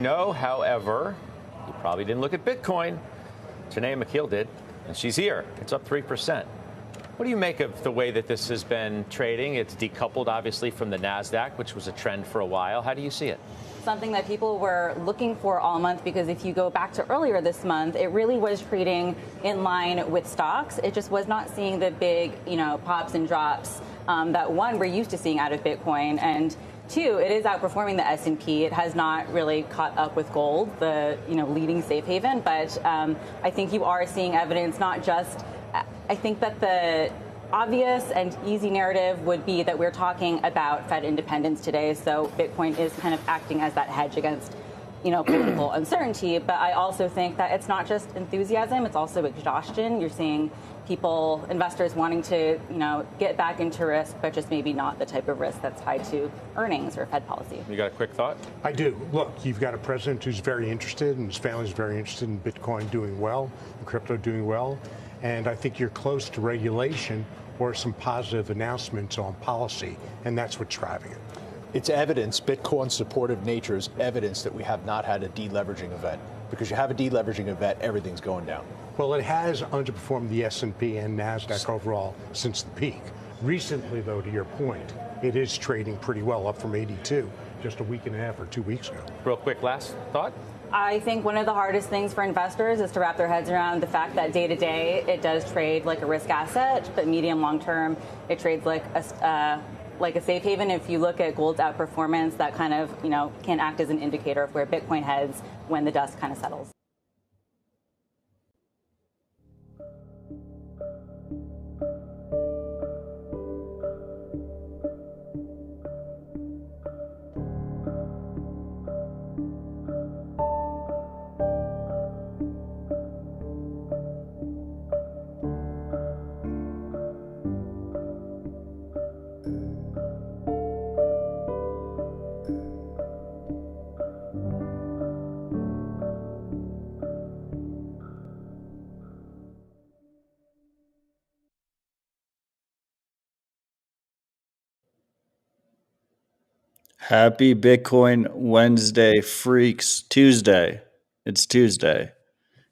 No, however, you probably didn't look at Bitcoin. Janae McKeel did, and she's here. It's up 3%. What do you make of the way that this has been trading? It's decoupled, obviously, from the NASDAQ, which was a trend for a while. How do you see it? Something that people were looking for all month, because if you go back to earlier this month, it really was trading in line with stocks. It just was not seeing the big, pops and drops that, one, we're used to seeing out of Bitcoin, and two, it is outperforming the S&P. It has not really caught up with gold, the leading safe haven. But I think you are seeing evidence, not just. I think that the obvious and easy narrative would be that we're talking about Fed independence today. So Bitcoin is kind of acting as that hedge against, political uncertainty. But I also think that it's not just enthusiasm; it's also exhaustion. You're seeing people, investors wanting to, get back into risk, but just maybe not the type of risk that's tied to earnings or Fed policy. You got a quick thought? I do. Look, you've got a president who's very interested, and his family's very interested in Bitcoin doing well, and crypto doing well. And I think you're close to regulation or some positive announcements on policy, and that's what's driving it. It's evidence, Bitcoin's supportive nature is evidence that we have not had a deleveraging event. Because you have a deleveraging event, everything's going down. Well, it has underperformed the S&P and NASDAQ overall since the peak. Recently, though, to your point, it is trading pretty well, up from 82 just a week and a half or 2 weeks ago. Real quick, last thought? I think one of the hardest things for investors is to wrap their heads around the fact that day to day it does trade like a risk asset, but medium long term it trades like a safe haven. If you look at gold's outperformance, that kind of can act as an indicator of where Bitcoin heads when the dust kind of settles. Happy Bitcoin Wednesday, freaks. Tuesday. It's Tuesday.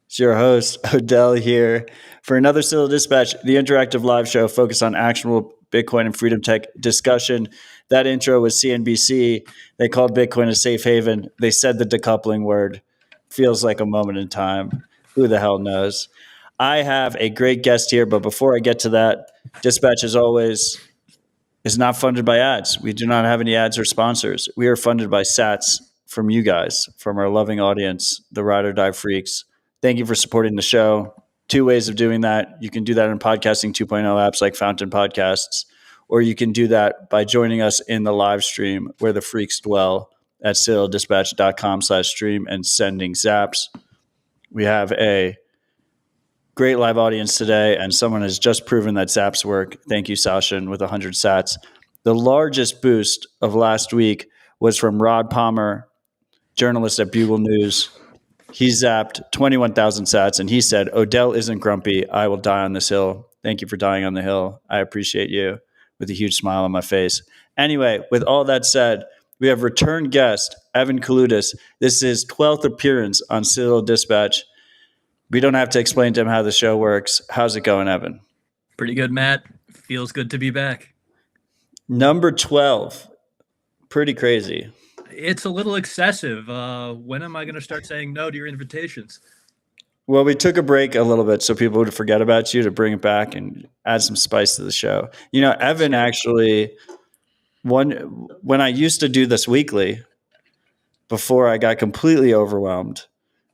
It's your host, Odell, here for another Citadel Dispatch, the interactive live show focused on actionable Bitcoin and freedom tech discussion. That intro was CNBC. They called Bitcoin a safe haven. They said the decoupling word. Feels like a moment in time. Who the hell knows? I have a great guest here, but before I get to that, Dispatch, as always, is not funded by ads. We do not have any ads or sponsors. We are funded by sats from you guys, from our loving audience, the Ride or Die Freaks. Thank you for supporting the show. Two ways of doing that. You can do that in podcasting 2.0 apps like Fountain Podcasts, or you can do that by joining us in the live stream where the freaks dwell at citadeldispatch.com/stream and sending zaps. We have a great live audience today, and someone has just proven that zaps work. Thank you, Sashin, with 100 sats. The largest boost of last week was from Rod Palmer, journalist at Bugle News. He zapped 21,000 sats, and he said, Odell isn't grumpy. I will die on this hill. Thank you for dying on the hill. I appreciate you, with a huge smile on my face. Anyway, with all that said, we have return guest, Evan Kaloudis. This is his 12th appearance on Citadel Dispatch. We don't have to explain to him how the show works. How's it going, Evan? Pretty good, Matt. Feels good to be back. Number 12. Pretty crazy. It's a little excessive. When am I going to start saying no to your invitations? Well, we took a break a little bit so people would forget about you to bring it back and add some spice to the show. Evan actually, when I used to do this weekly, before I got completely overwhelmed,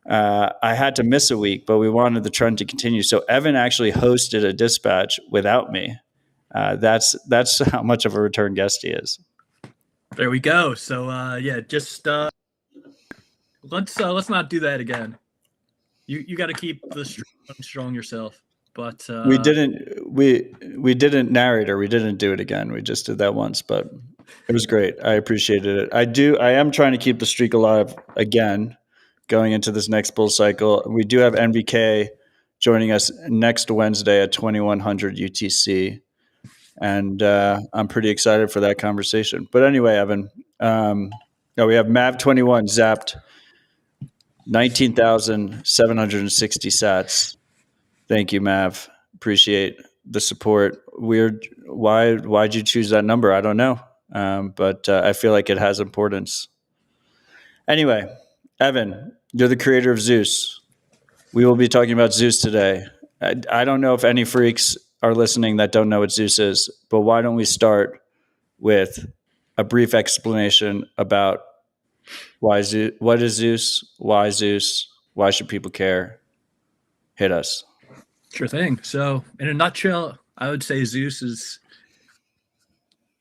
I had to miss a week, but we wanted the trend to continue. So Evan actually hosted a dispatch without me. That's how much of a return guest he is. There we go. So let's not do that again. You got to keep the streak strong yourself. But we didn't narrate, or we didn't do it again. We just did that once, but it was great. I appreciated it. I am trying to keep the streak alive again, going into this next bull cycle. We do have NVK joining us next Wednesday at 2100 UTC. And I'm pretty excited for that conversation. But anyway, Evan, we have Mav21 zapped 19,760 sats. Thank you, Mav. Appreciate the support. Weird. Why'd you choose that number? I don't know. But I feel like it has importance. Anyway, Evan, you're the creator of Zeus. We will be talking about Zeus today. I don't know if any freaks are listening that don't know what Zeus is, but why don't we start with a brief explanation about what is Zeus, why Zeus, why should people care? Hit us. Sure thing. So, in a nutshell, I would say Zeus is,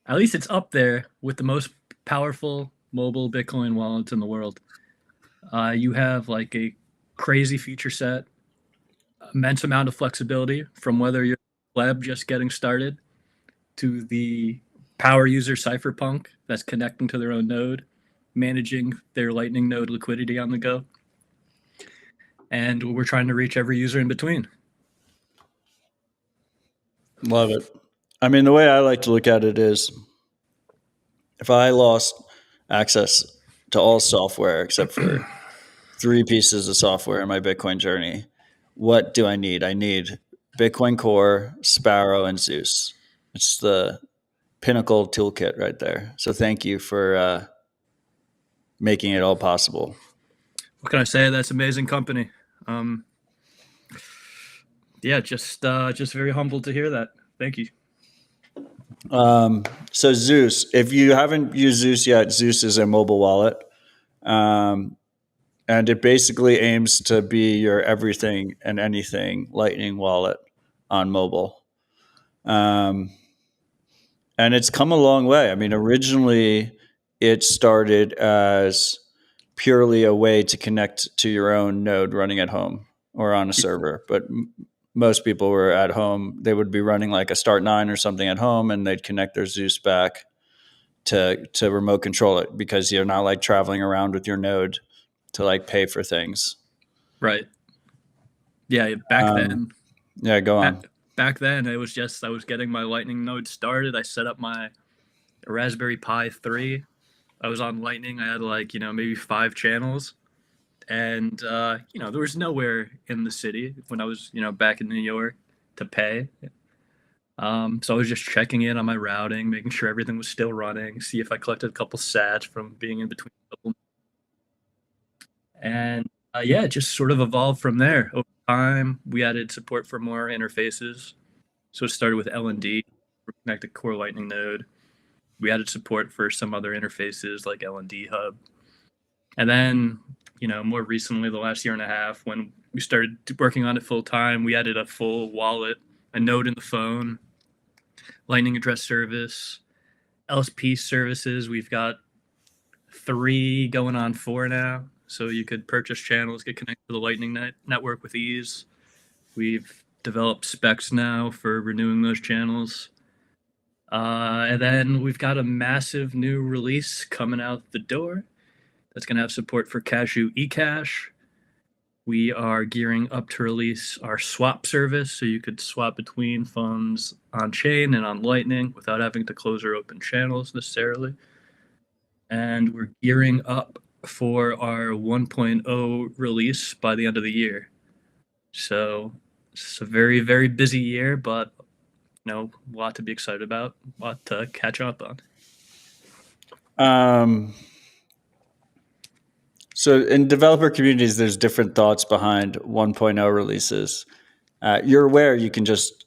at least it's up there with the most powerful mobile Bitcoin wallets in the world. You have like a crazy feature set, immense amount of flexibility from whether you're a pleb just getting started to the power user cypherpunk that's connecting to their own node, managing their Lightning node liquidity on the go. And we're trying to reach every user in between. Love it. I mean, the way I like to look at it is if I lost access to all software except for 3 pieces of software in my Bitcoin journey, what do I need? I need Bitcoin Core, Sparrow, and Zeus. It's the pinnacle toolkit right there. So thank you for making it all possible. What can I say? That's amazing company. Yeah, just very humbled to hear that. Thank you. So Zeus, if you haven't used Zeus yet, Zeus is a mobile wallet. And it basically aims to be your everything and anything Lightning wallet on mobile. And it's come a long way. I mean, originally it started as purely a way to connect to your own node running at home or on a server. But most people were at home. They would be running like a Start9 or something at home, and they'd connect their Zeus back to remote control it because you're not like traveling around with your node to like pay for things. Right. Yeah. Back then. Yeah, go on. Back then, it was just I was getting my Lightning node started. I set up my Raspberry Pi 3. I was on Lightning. I had like, maybe 5 channels. And, there was nowhere in the city when I was, back in New York to pay. So I was just checking in on my routing, making sure everything was still running, see if I collected a couple sats from being in between a couple. And it just sort of evolved from there. Over time, we added support for more interfaces. So it started with LND, connected core Lightning node. We added support for some other interfaces like LND Hub. And then, more recently, the last year and a half, when we started working on it full time, we added a full wallet, a node in the phone, Lightning address service, LSP services. We've got 3 going on 4 now. So you could purchase channels, get connected to the Lightning network with ease. We've developed specs now for renewing those channels. And then we've got a massive new release coming out the door that's going to have support for Cashu eCash. We are gearing up to release our swap service, so you could swap between funds on chain and on Lightning without having to close or open channels necessarily. And we're gearing up for our 1.0 release by the end of the year. So it's a very, very busy year, but a lot to be excited about, a lot to catch up on. So in developer communities, there's different thoughts behind 1.0 releases. You're aware you can just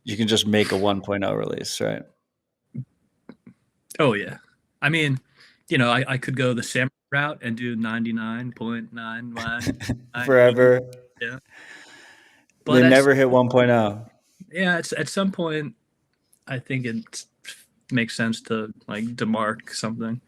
make a 1.0 release, right? Oh yeah. I mean, I could go the Samurai route and do 99.99 forever. Yeah. But they never hit 1.0. Yeah, it's at some point I think it makes sense to like demark something.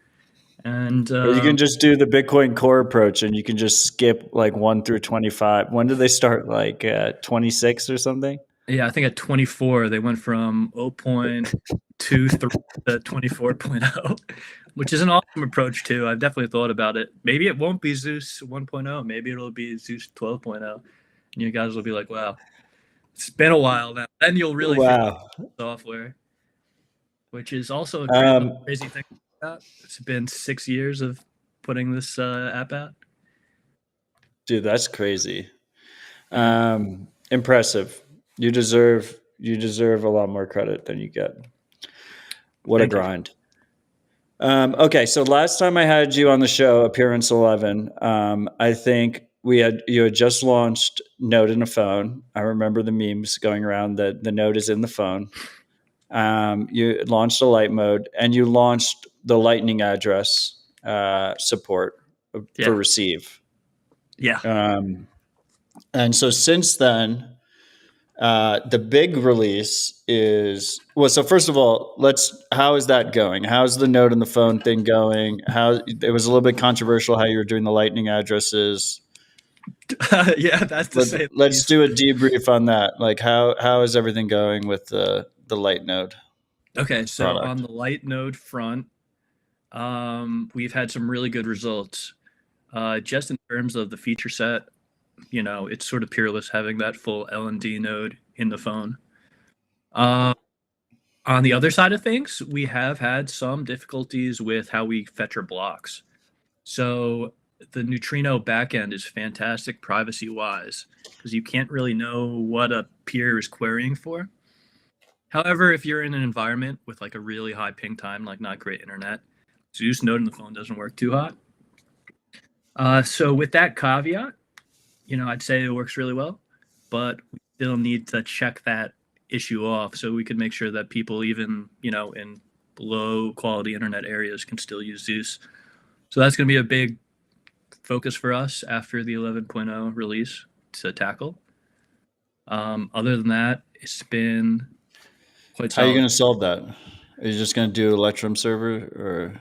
And you can just do the Bitcoin Core approach, and you can just skip like 1 through 25. When did they start? Like 26 or something? Yeah, I think at 24 they went from 0.23 to 24.0, which is an awesome approach too. I've definitely thought about it. Maybe it won't be Zeus 1.0. Maybe it'll be Zeus 12.0, and you guys will be like, "Wow, it's been a while now." Then you'll really figure software, which is also a crazy thing. It's been 6 years of putting this app out. Dude, that's crazy. Impressive. You deserve a lot more credit than you get. What Thank a you. grind. Okay, so last time I had you on the show, appearance 11, I think you had just launched Node in a phone. I remember the memes going around that the Node is in the phone. You launched a light mode, and you launched the Lightning address support for receive. Yeah. And so since then, the big release is so first of all, how is that going? How's the Node in the phone thing going? It was a little bit controversial how you were doing the Lightning addresses. Yeah, that's to say. Let's do a debrief on that. Like how is everything going with the Light Node? Okay, so product? On the Light Node front, we've had some really good results. Just in terms of the feature set, it's sort of peerless having that full L&D node in the phone. On the other side of things, we have had some difficulties with how we fetch our blocks. So the Neutrino backend is fantastic privacy-wise because you can't really know what a peer is querying for. However, if you're in an environment with like a really high ping time, like not great internet, Zeus node in the phone doesn't work too hot. So with that caveat, I'd say it works really well, but we still need to check that issue off so we can make sure that people even, in low quality internet areas can still use Zeus. So that's going to be a big focus for us after the 11.0 release to tackle. Other than that, it's been quite solid. How are you going to solve that? Are you just going to do Electrum server or?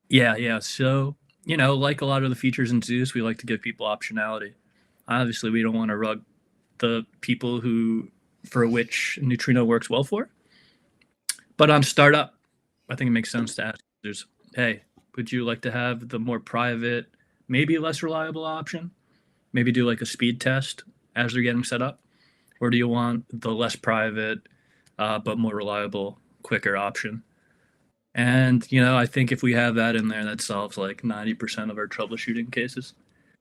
Yeah. So, like a lot of the features in Zeus, we like to give people optionality. Obviously, we don't want to rug the people for which Neutrino works well for. But on startup, I think it makes sense to ask users, hey, would you like to have the more private, maybe less reliable option? Maybe do like a speed test as they're getting set up? Or do you want the less private, but more reliable, quicker option? And, I think if we have that in there, that solves like 90% of our troubleshooting cases.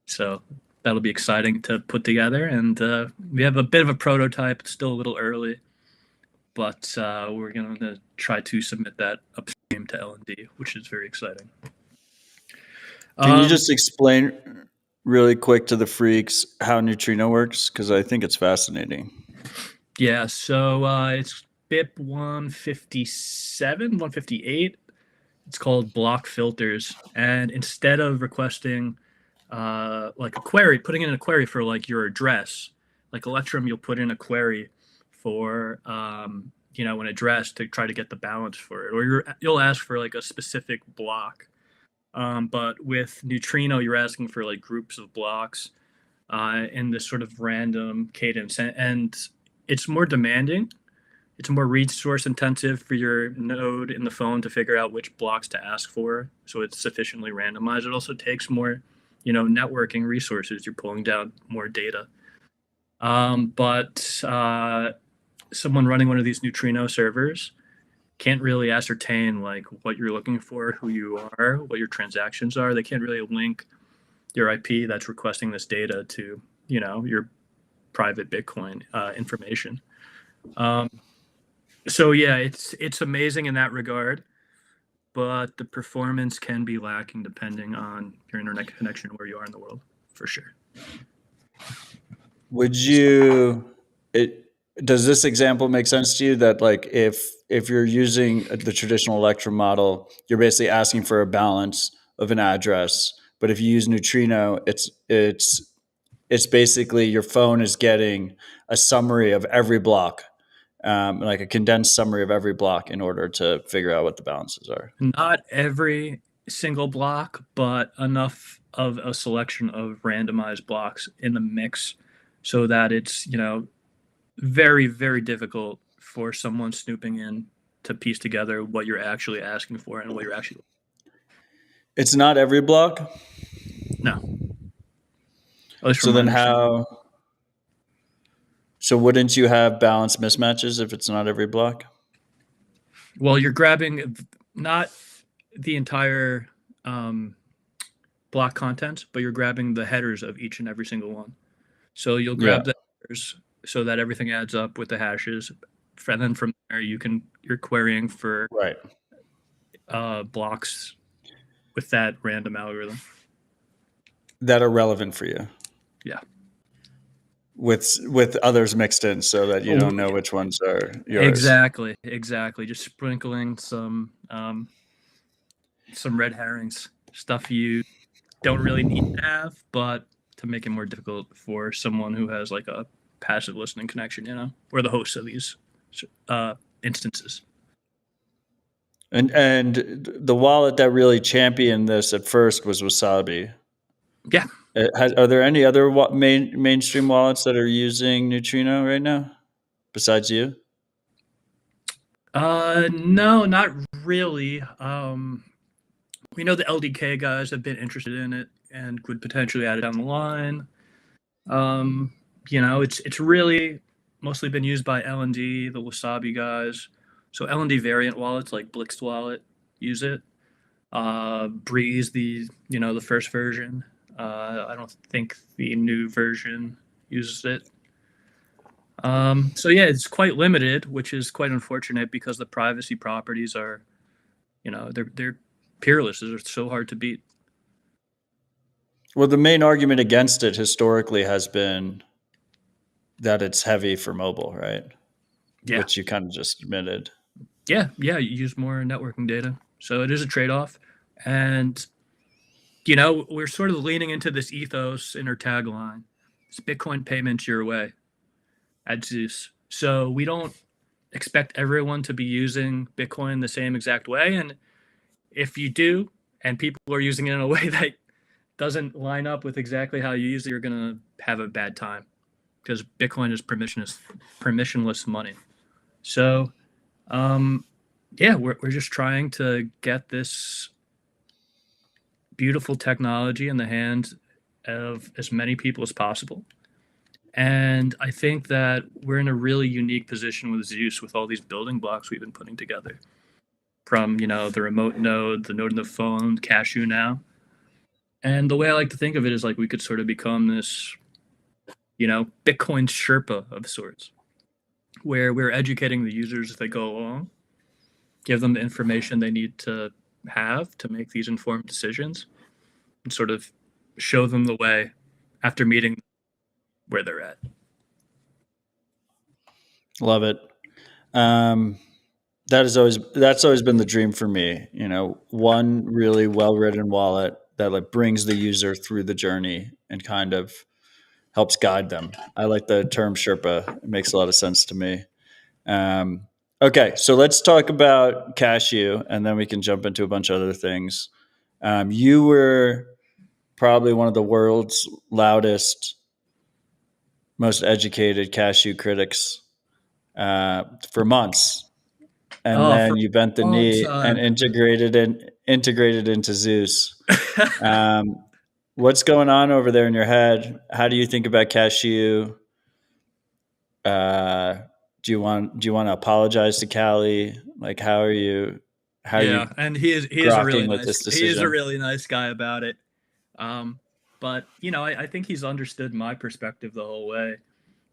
So that'll be exciting to put together. And we have a bit of a prototype. It's still a little early, but we're going to try to submit that upstream to L&D, which is very exciting. Can you just explain really quick to the freaks how Neutrino works? Because I think it's fascinating. Yeah, so it's BIP 157, 158. It's called block filters. And instead of requesting like a query, putting in a query for like your address, like Electrum, you'll put in a query for an address to try to get the balance for it, or you'll ask for like a specific block. But with Neutrino, you're asking for like groups of blocks in this sort of random cadence, and it's more demanding. It's more resource intensive for your node in the phone to figure out which blocks to ask for, so it's sufficiently randomized. It also takes more, networking resources. You're pulling down more data. But someone running one of these Neutrino servers can't really ascertain like what you're looking for, who you are, what your transactions are. They can't really link your IP that's requesting this data to, your private Bitcoin information. So yeah, it's amazing in that regard, but the performance can be lacking depending on your internet connection where you are in the world, for sure. Does this example make sense to you that like if you're using the traditional Electrum model, you're basically asking for a balance of an address, but if you use Neutrino, it's basically your phone is getting a summary of every block, like a condensed summary of every block in order to figure out what the balances are. Not every single block, but enough of a selection of randomized blocks in the mix so that it's, very, very difficult for someone snooping in to piece together what you're actually asking for and what you're actually. It's not every block? No. So then so wouldn't you have balance mismatches if it's not every block? Well, you're grabbing not the entire block content, but you're grabbing the headers of each and every single one. So you'll grab the headers so that everything adds up with the hashes. And then from there, you're querying for blocks with that random algorithm that are relevant for you. Yeah. With others mixed in so that you don't know which ones are yours. Exactly. Just sprinkling some red herrings, stuff you don't really need to have, but to make it more difficult for someone who has like a passive listening connection, you know, or the host of these instances. And the wallet that really championed this at first was Wasabi. Yeah. Are there any other mainstream wallets that are using Neutrino right now besides you? No, not really. We know the LDK guys have been interested in it and could potentially add it down the line. You know, it's really mostly been used by L&D, the Wasabi guys. So L&D variant wallets like Blixt Wallet use it. Breeze, the first version. I don't think the new version uses it. So yeah, it's quite limited, which is quite unfortunate because the privacy properties are, they're peerless. They're so hard to beat. Well, the main argument against it historically has been that it's heavy for mobile, right? Yeah. Which you kind of just admitted. Yeah, you use more networking data. So it is a trade-off. And, we're sort of leaning into this ethos in our tagline. It's Bitcoin payments your way at Zeus. So we don't expect everyone to be using Bitcoin the same exact way. And if you do, and people are using it in a way that doesn't line up with exactly how you use it, you're going to have a bad time because Bitcoin is permissionless money. So, we're just trying to get this beautiful technology in the hands of as many people as possible. And I think that we're in a really unique position with Zeus with all these building blocks we've been putting together. From, the remote node, the node in the phone, Cashu now. And the way I like to think of it is like we could sort of become this, Bitcoin Sherpa of sorts, where we're educating the users as they go along, give them the information they need to have to make these informed decisions, and sort of show them the way after meeting where they're at. Love it. That's always been the dream for me. One really well-written wallet that like brings the user through the journey and kind of helps guide them. I like the term Sherpa. It makes a lot of sense to me. Okay, so let's talk about Cashu, and then we can jump into a bunch of other things. You were probably one of the world's loudest, most educated Cashu critics for months. And then you bent the knee and integrated into Zeus. What's going on over there in your head? How do you think about Cashu? Do you want to apologize to Callie? Like, how are you? And he is a really nice guy about it. But I think he's understood my perspective the whole way.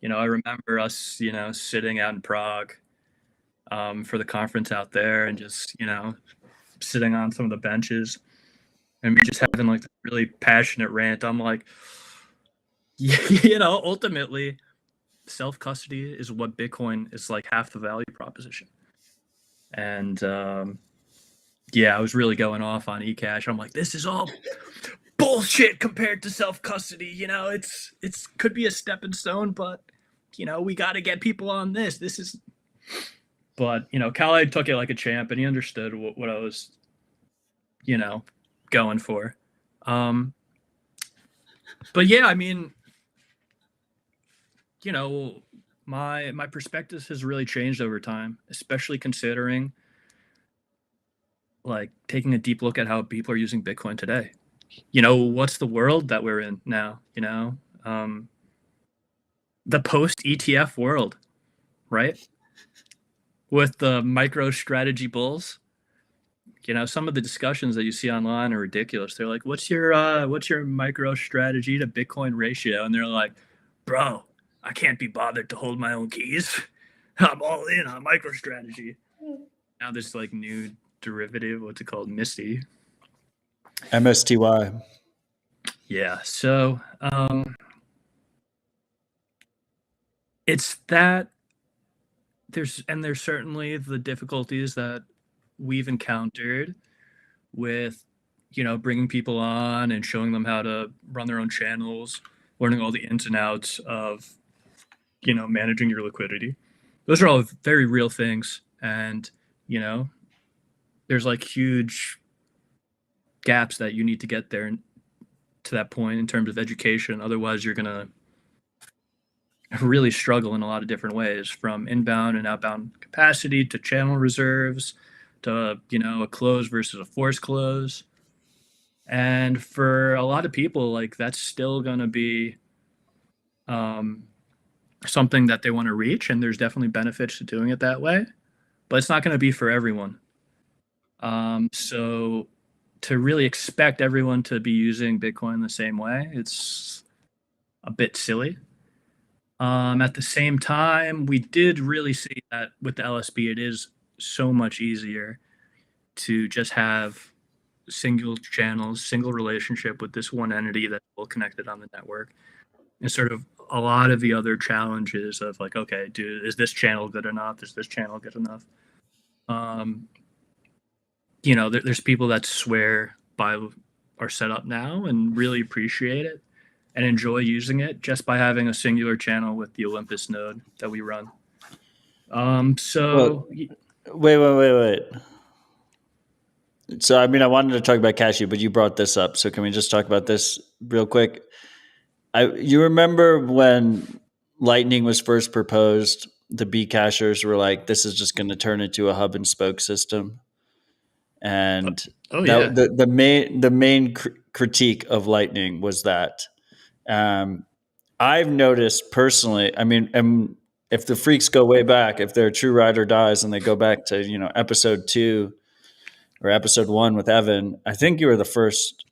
I remember us, sitting out in Prague for the conference out there and just, sitting on some of the benches and me just having like a really passionate rant. I'm like, ultimately self-custody is what Bitcoin is like half the value proposition. And I was really going off on eCash. I'm like, this is all bullshit compared to self-custody. It's could be a stepping stone, but we got to get people on this. But Calais took it like a champ, and he understood what I was, going for. But yeah, I mean, my perspective has really changed over time, especially considering like taking a deep look at how people are using Bitcoin today. What's the world that we're in now? The post ETF world, right? With the micro strategy bulls. some of the discussions that you see online are ridiculous. They're like, what's your micro strategy to Bitcoin ratio? And they're like, bro, I can't be bothered to hold my own keys. I'm all in on micro strategy. Now this like new derivative, what's it called? Misty. MSTY. Yeah. So it's that there's certainly the difficulties that we've encountered with, bringing people on and showing them how to run their own channels, learning all the ins and outs of, managing your liquidity. Those are all very real things. And, there's like huge gaps that you need to get there to that point in terms of education. Otherwise, you're going to really struggle in a lot of different ways, from inbound and outbound capacity to channel reserves to, a close versus a forced close. And for a lot of people, like that's still going to be something that they want to reach. And there's definitely benefits to doing it that way, but it's not going to be for everyone. So to really expect everyone to be using Bitcoin the same way, it's a bit silly. At the same time, we did really see that with the LSB, it is so much easier to just have single channels, single relationship with this one entity that's all connected on the network. And sort of a lot of the other challenges of like, okay, is this channel good enough? Is this channel good enough? There's people that swear by our setup now and really appreciate it and enjoy using it just by having a singular channel with the Olympus node that we run. Wait. So, I mean, I wanted to talk about Cashu, but you brought this up. So can we just talk about this real quick? You remember when Lightning was first proposed, the Bcashers were like, this is just going to turn into a hub and spoke system. And the main critique of Lightning was that. I've noticed personally, I mean, if the freaks go way back, if they're a true ride or dies and they go back to, episode 2 or episode 1 with Evan, I think you were the first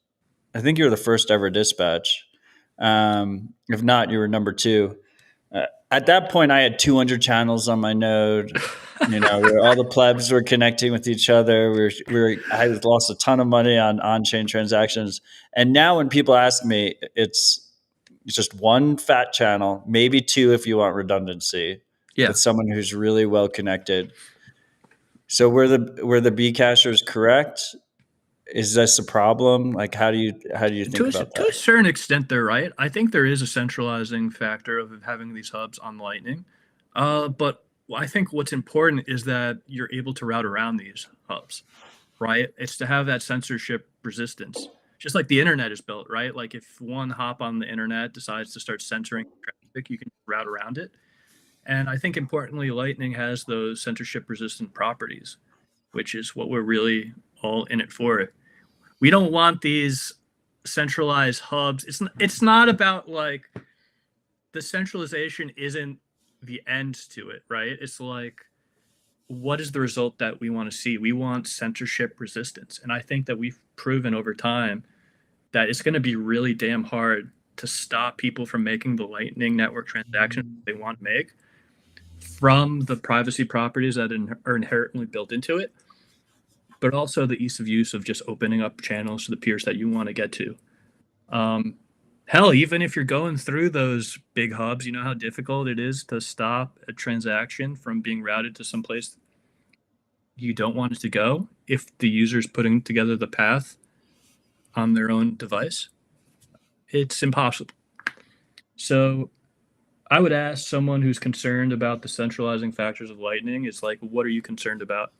ever dispatch. If not, you were number 2. At that point, I had 200 channels on my node. Where all the plebs were connecting with each other. I had lost a ton of money on on-chain transactions. And now when people ask me, it's just one fat channel, maybe 2 if you want redundancy, with someone who's really well connected. So were the Bcashers correct? Is this a problem? Like, how do you think about that? To a certain extent, they're right. I think there is a centralizing factor of having these hubs on Lightning. But I think what's important is that you're able to route around these hubs, right? It's to have that censorship resistance, just like the internet is built, right? Like if one hop on the internet decides to start censoring traffic, you can route around it. And I think importantly, Lightning has those censorship resistant properties, which is what we're really all in it for. We don't want these centralized hubs. It's not about like the centralization isn't the end to it, right? It's like, what is the result that we want to see? We want censorship resistance. And I think that we've proven over time that it's going to be really damn hard to stop people from making the Lightning Network transactions they want to make from the privacy properties that are inherently built into it, but also the ease of use of just opening up channels to the peers that you want to get to. Hell, even if you're going through those big hubs, you know how difficult it is to stop a transaction from being routed to someplace you don't want it to go if the user's putting together the path on their own device. It's impossible. So I would ask someone who's concerned about the centralizing factors of Lightning, is like, what are you concerned about?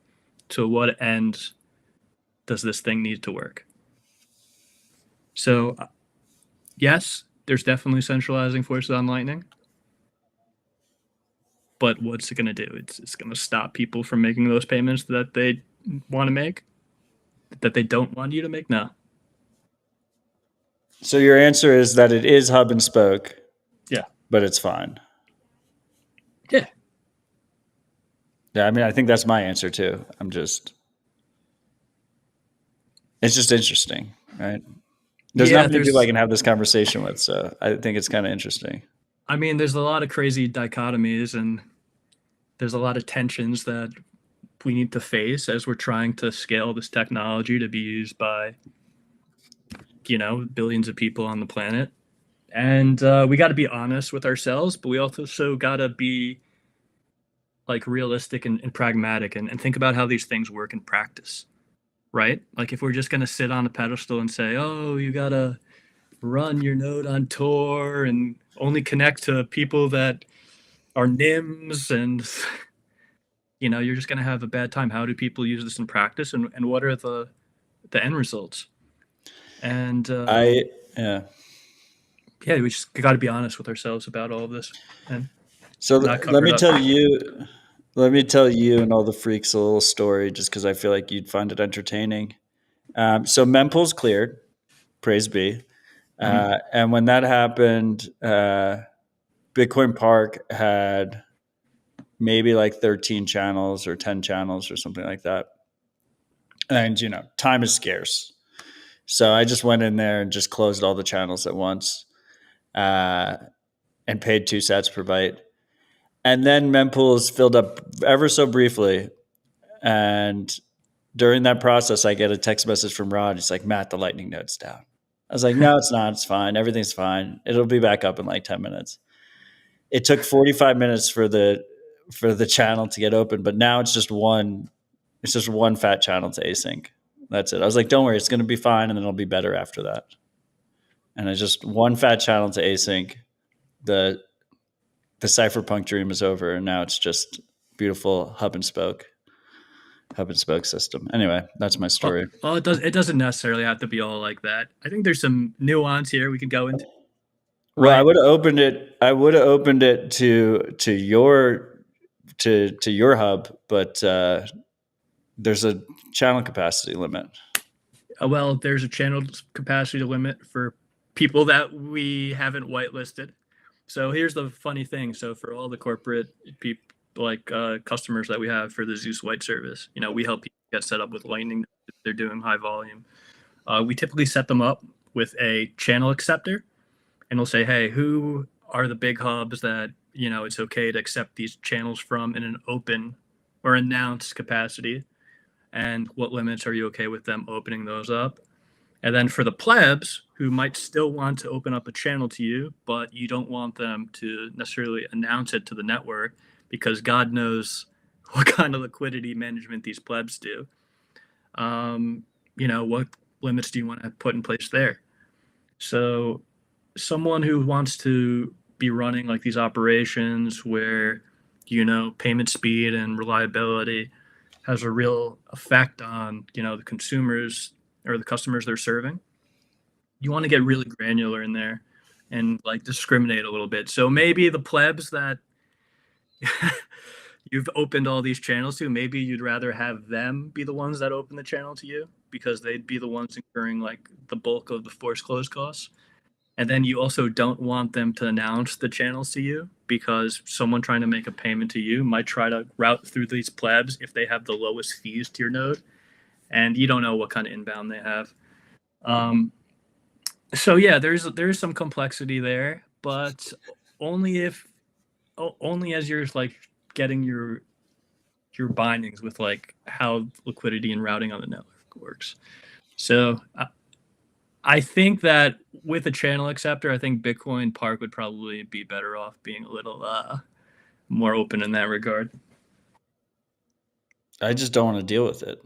To what end does this thing need to work? So yes, there's definitely centralizing forces on Lightning. But what's it going to do? It's going to stop people from making those payments that they want to make, that they don't want you to make? No. So your answer is that it is hub and spoke. Yeah. But it's fine. Yeah. Yeah, I mean, I think that's my answer too. I'm just... It's just interesting, right? There's not many people I can have this conversation with, so I think it's kind of interesting. I mean, there's a lot of crazy dichotomies and there's a lot of tensions that we need to face as we're trying to scale this technology to be used by, billions of people on the planet. And we got to be honest with ourselves, but we also got to be like realistic and pragmatic and think about how these things work in practice, right? Like if we're just going to sit on a pedestal and say, oh, you got to run your node on Tor and only connect to people that are NIMs and you're just going to have a bad time. How do people use this in practice and what are the end results? And we just got to be honest with ourselves about all of this. And so let me tell you and all the freaks a little story just because I feel like you'd find it entertaining. So mempool's cleared, praise be. And when that happened, Bitcoin Park had maybe like 13 channels or 10 channels or something like that. And, time is scarce. So I just went in there and just closed all the channels at once and paid 2 sats per byte. And then mempools filled up ever so briefly. And during that process, I get a text message from Rod. He's like, Matt, the lightning node's down. I was like, no, it's not. It's fine. Everything's fine. It'll be back up in like 10 minutes. It took 45 minutes for the channel to get open, but now it's just one fat channel to async. That's it. I was like, don't worry, it's going to be fine, and then it'll be better after that. And it's just one fat channel to async. The cypherpunk dream is over, and now it's just beautiful hub and spoke system. Anyway, that's my story. Well, it doesn't necessarily have to be all like that. I think there's some nuance here we could go into. Well, right. I would have opened it to your hub, but there's a channel capacity limit. Well, there's a channel capacity limit for people that we haven't whitelisted. So here's the funny thing. So for all the corporate people, like customers that we have for the Zeus White service, we help people get set up with Lightning if they're doing high volume. We typically set them up with a channel acceptor, and we'll say, hey, who are the big hubs that it's okay to accept these channels from in an open or announced capacity, and what limits are you okay with them opening those up? And then for the plebs who might still want to open up a channel to you, but you don't want them to necessarily announce it to the network because God knows what kind of liquidity management these plebs do. What limits do you want to put in place there? So someone who wants to be running like these operations where, payment speed and reliability has a real effect on, the consumers or the customers they're serving. You want to get really granular in there and like discriminate a little bit. So maybe the plebs that you've opened all these channels to, maybe you'd rather have them be the ones that open the channel to you because they'd be the ones incurring like the bulk of the force close costs. And then you also don't want them to announce the channels to you because someone trying to make a payment to you might try to route through these plebs if they have the lowest fees to your node. And you don't know what kind of inbound they have. So yeah, there's some complexity there, but only as you're like getting your bindings with like how liquidity and routing on the network works. So I think that with a channel acceptor, I think Bitcoin Park would probably be better off being a little more open in that regard. I just don't want to deal with it.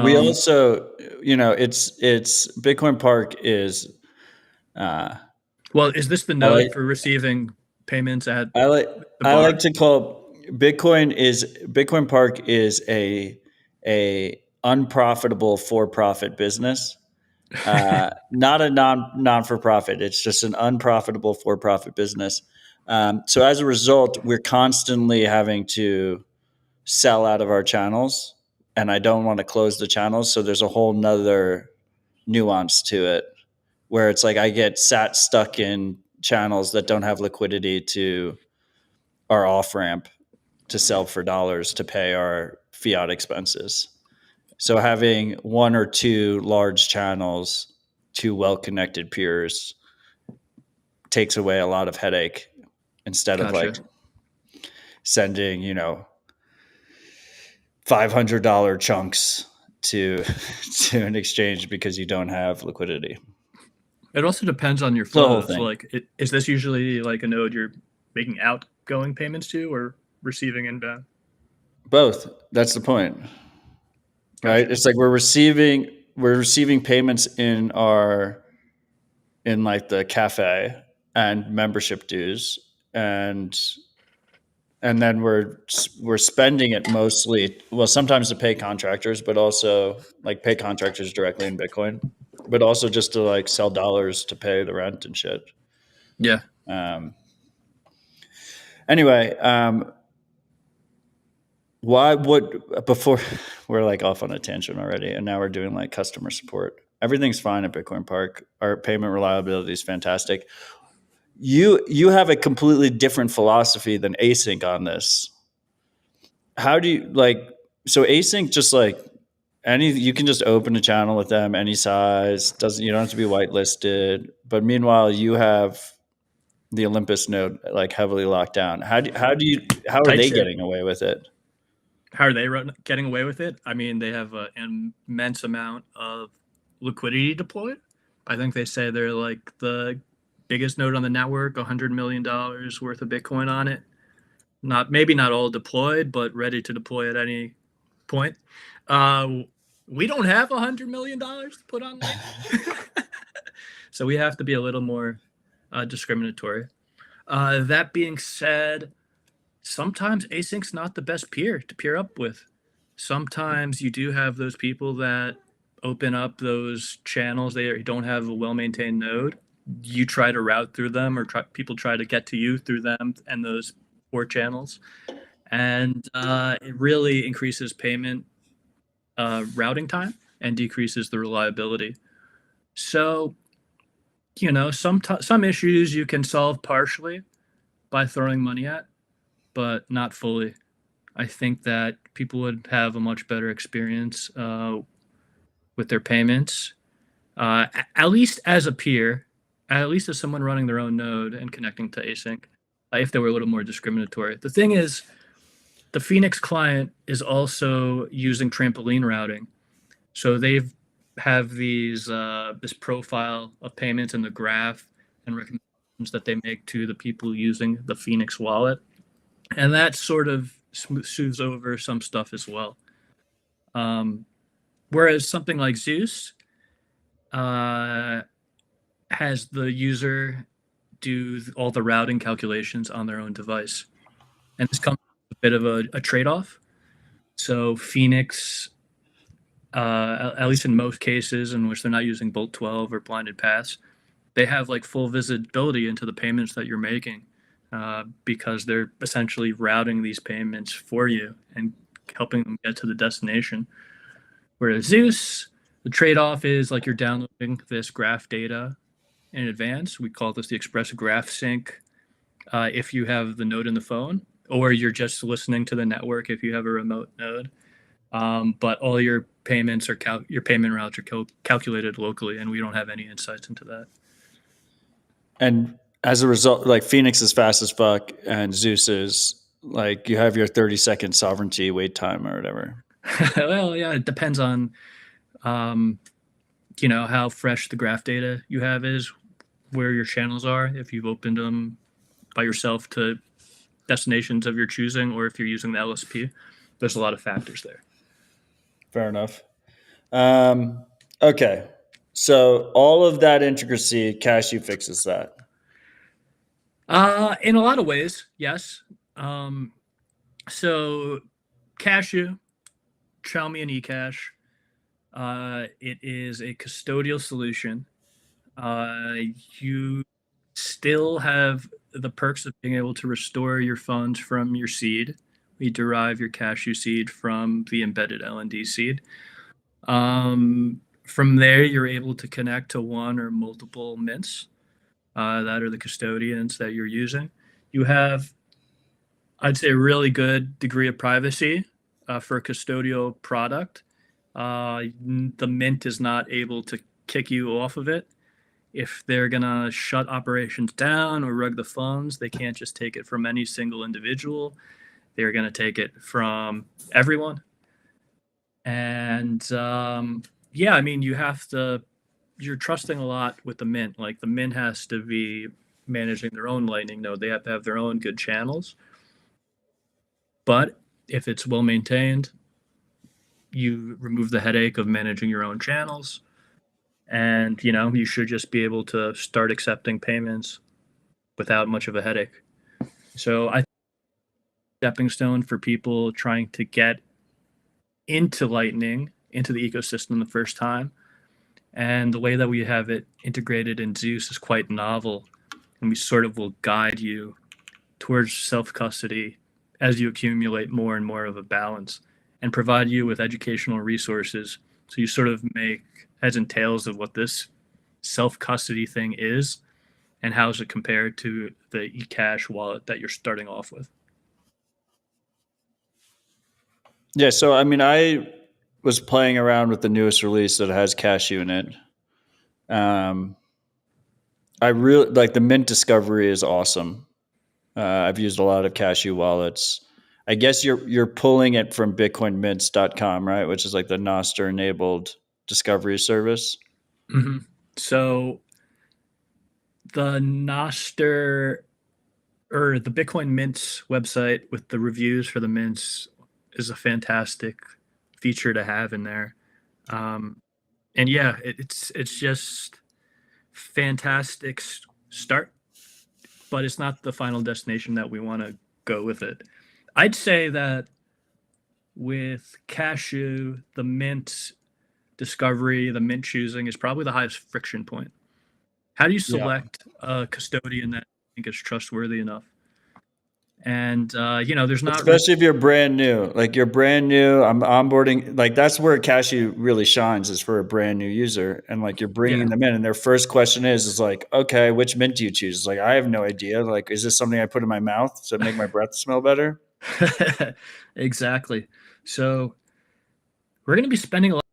We also, it's Bitcoin Park is. Well, is this the node for receiving payments at? I like to call Bitcoin Park is a unprofitable for-profit business, not a non-for-profit. It's just an unprofitable for-profit business. So as a result, we're constantly having to sell out of our channels, and I don't want to close the channels. So there's a whole nother nuance to it where it's like I get stuck in channels that don't have liquidity to our off-ramp to sell for dollars to pay our fiat expenses. So having one or two large channels, two well-connected peers takes away a lot of headache instead of like sending, $500 chunks to an exchange because you don't have liquidity. It also depends on your flows. Like, is this usually like a node you're making outgoing payments to or receiving inbound? Both. That's the point, right? It's like we're receiving payments in like the cafe and membership dues, and then we're spending it mostly, well, sometimes to pay contractors, but also like pay contractors directly in Bitcoin, but also just to like sell dollars to pay the rent and shit. Yeah. Anyway, before we're like off on a tangent already, and now we're doing like customer support. Everything's fine at Bitcoin Park. Our payment reliability is fantastic. You have a completely different philosophy than Async on this. How do you so Async just like you can just open a channel with them any size, you don't have to be whitelisted, but meanwhile you have the Olympus node like heavily locked down. How are they getting away with it? How are they getting away with it? I mean, they have an immense amount of liquidity deployed. I think they say they're like the biggest node on the network, $100 million worth of Bitcoin on it. Maybe not all deployed, but ready to deploy at any point. We don't have $100 million to put on that. So we have to be a little more discriminatory. That being said, sometimes Async's not the best peer to peer up with. Sometimes you do have those people that open up those channels. They don't have a well-maintained node. You try to route through them, or people try to get to you through them and those poor channels. And it really increases payment routing time and decreases the reliability. So, some issues you can solve partially by throwing money at, but not fully. I think that people would have a much better experience with their payments, at least as a peer, at least as someone running their own node and connecting to Async, if they were a little more discriminatory. The thing is, the Phoenix client is also using trampoline routing. So they have this profile of payments in the graph and recommendations that they make to the people using the Phoenix wallet. And that sort of smooths over some stuff as well. Whereas something like Zeus has the user do all the routing calculations on their own device. And this comes with a bit of a trade-off. So Phoenix, at least in most cases in which they're not using Bolt 12 or blinded paths, they have like full visibility into the payments that you're making because they're essentially routing these payments for you and helping them get to the destination. Whereas Zeus, the trade-off is like you're downloading this graph data in advance. We call this the Express Graph Sync if you have the node in the phone, or you're just listening to the network if you have a remote node. But all your payments are your payment routes are calculated locally, and we don't have any insights into that. And as a result, like Phoenix is fast as fuck, and Zeus is like you have your 30-second sovereignty wait time or whatever. Well, yeah, it depends on how fresh the graph data you have is, where your channels are, if you've opened them by yourself to destinations of your choosing, or if you're using the LSP. There's a lot of factors there. Fair enough. Okay. So all of that intricacy, Cashu fixes that. In a lot of ways, yes. So Cashu, Xiaomi and eCash, it is a custodial solution. You still have the perks of being able to restore your funds from your seed. We derive your Cashu seed from the embedded LND seed. From there, you're able to connect to one or multiple mints that are the custodians that you're using. You have, I'd say, a really good degree of privacy for a custodial product, the mint is not able to kick you off of it. If they're going to shut operations down or rug the funds, they can't just take it from any single individual. They're going to take it from everyone. And yeah, I mean, you're trusting a lot with the mint. Like the mint has to be managing their own Lightning node. They have to have their own good channels. But if it's well maintained, you remove the headache of managing your own channels. And, you should just be able to start accepting payments without much of a headache. So I think stepping stone for people trying to get into Lightning, into the ecosystem the first time. And the way that we have it integrated in Zeus is quite novel. And we sort of will guide you towards self-custody as you accumulate more and more of a balance, and provide you with educational resources. So you sort of make heads and tails of what this self-custody thing is and how is it compared to the eCash wallet that you're starting off with. Yeah, so I mean, I was playing around with the newest release that has Cashu in it. I really like the mint discovery is awesome. I've used a lot of Cashu wallets. I guess you're pulling it from bitcoinmints.com, right? Which is like the Nostr enabled discovery service. Mm-hmm. So the Nostr or the Bitcoin Mints website with the reviews for the mints is a fantastic feature to have in there. And yeah, it's just fantastic start, but it's not the final destination that we want to go with it. I'd say that with Cashu, the mint discovery, the mint choosing is probably the highest friction point. How do you select a custodian that you think is trustworthy enough? And, there's not... Especially if you're brand new. Like you're brand new, I'm onboarding. Like that's where Cashu really shines, is for a brand new user. And like you're bringing them in and their first question is like, okay, which mint do you choose? It's like, I have no idea. Like, is this something I put in my mouth to make my breath smell better? Exactly. So we're going to be spending a lot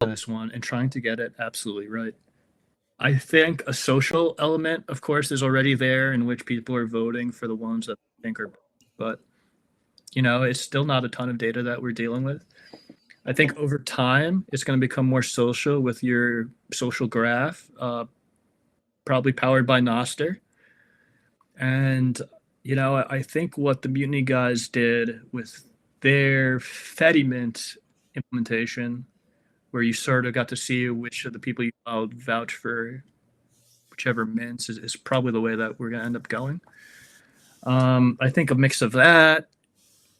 on this one and trying to get it absolutely right. I think a social element, of course, is already there in which people are voting for the ones that they think are, but it's still not a ton of data that we're dealing with. I think over time, it's going to become more social with your social graph, probably powered by Nostr. And, I think what the Mutiny guys did with their Fedimint implementation, where you sort of got to see which of the people you followed vouch for whichever mints, is probably the way that we're going to end up going. I think a mix of that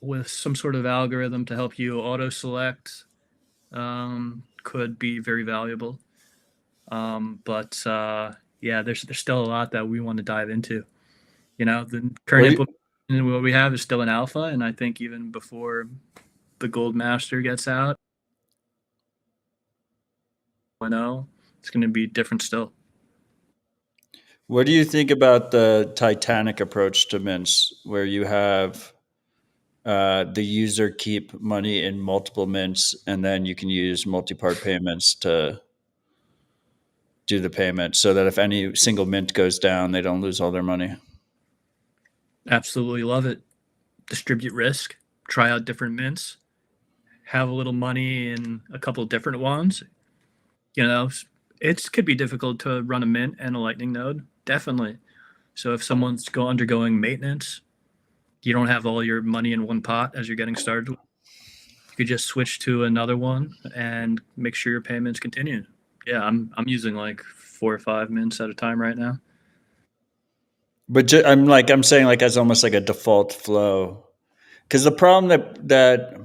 with some sort of algorithm to help you auto-select could be very valuable. But there's still a lot that we want to dive into. The current implementation what we have is still an alpha, and I think even before the Gold Master gets out, it's going to be different still. What do you think about the Titanic approach to mints, where you have the user keep money in multiple mints, and then you can use multi-part payments to do the payment, so that if any single mint goes down, they don't lose all their money? Absolutely love it. Distribute risk, try out different mints, have a little money in a couple different ones. It could be difficult to run a mint and a Lightning node, definitely. So if someone's undergoing maintenance, you don't have all your money in one pot as you're getting started. You could just switch to another one and make sure your payments continue. Yeah, I'm using like 4 or 5 mints at a time right now. But I'm saying like as almost like a default flow, because the problem that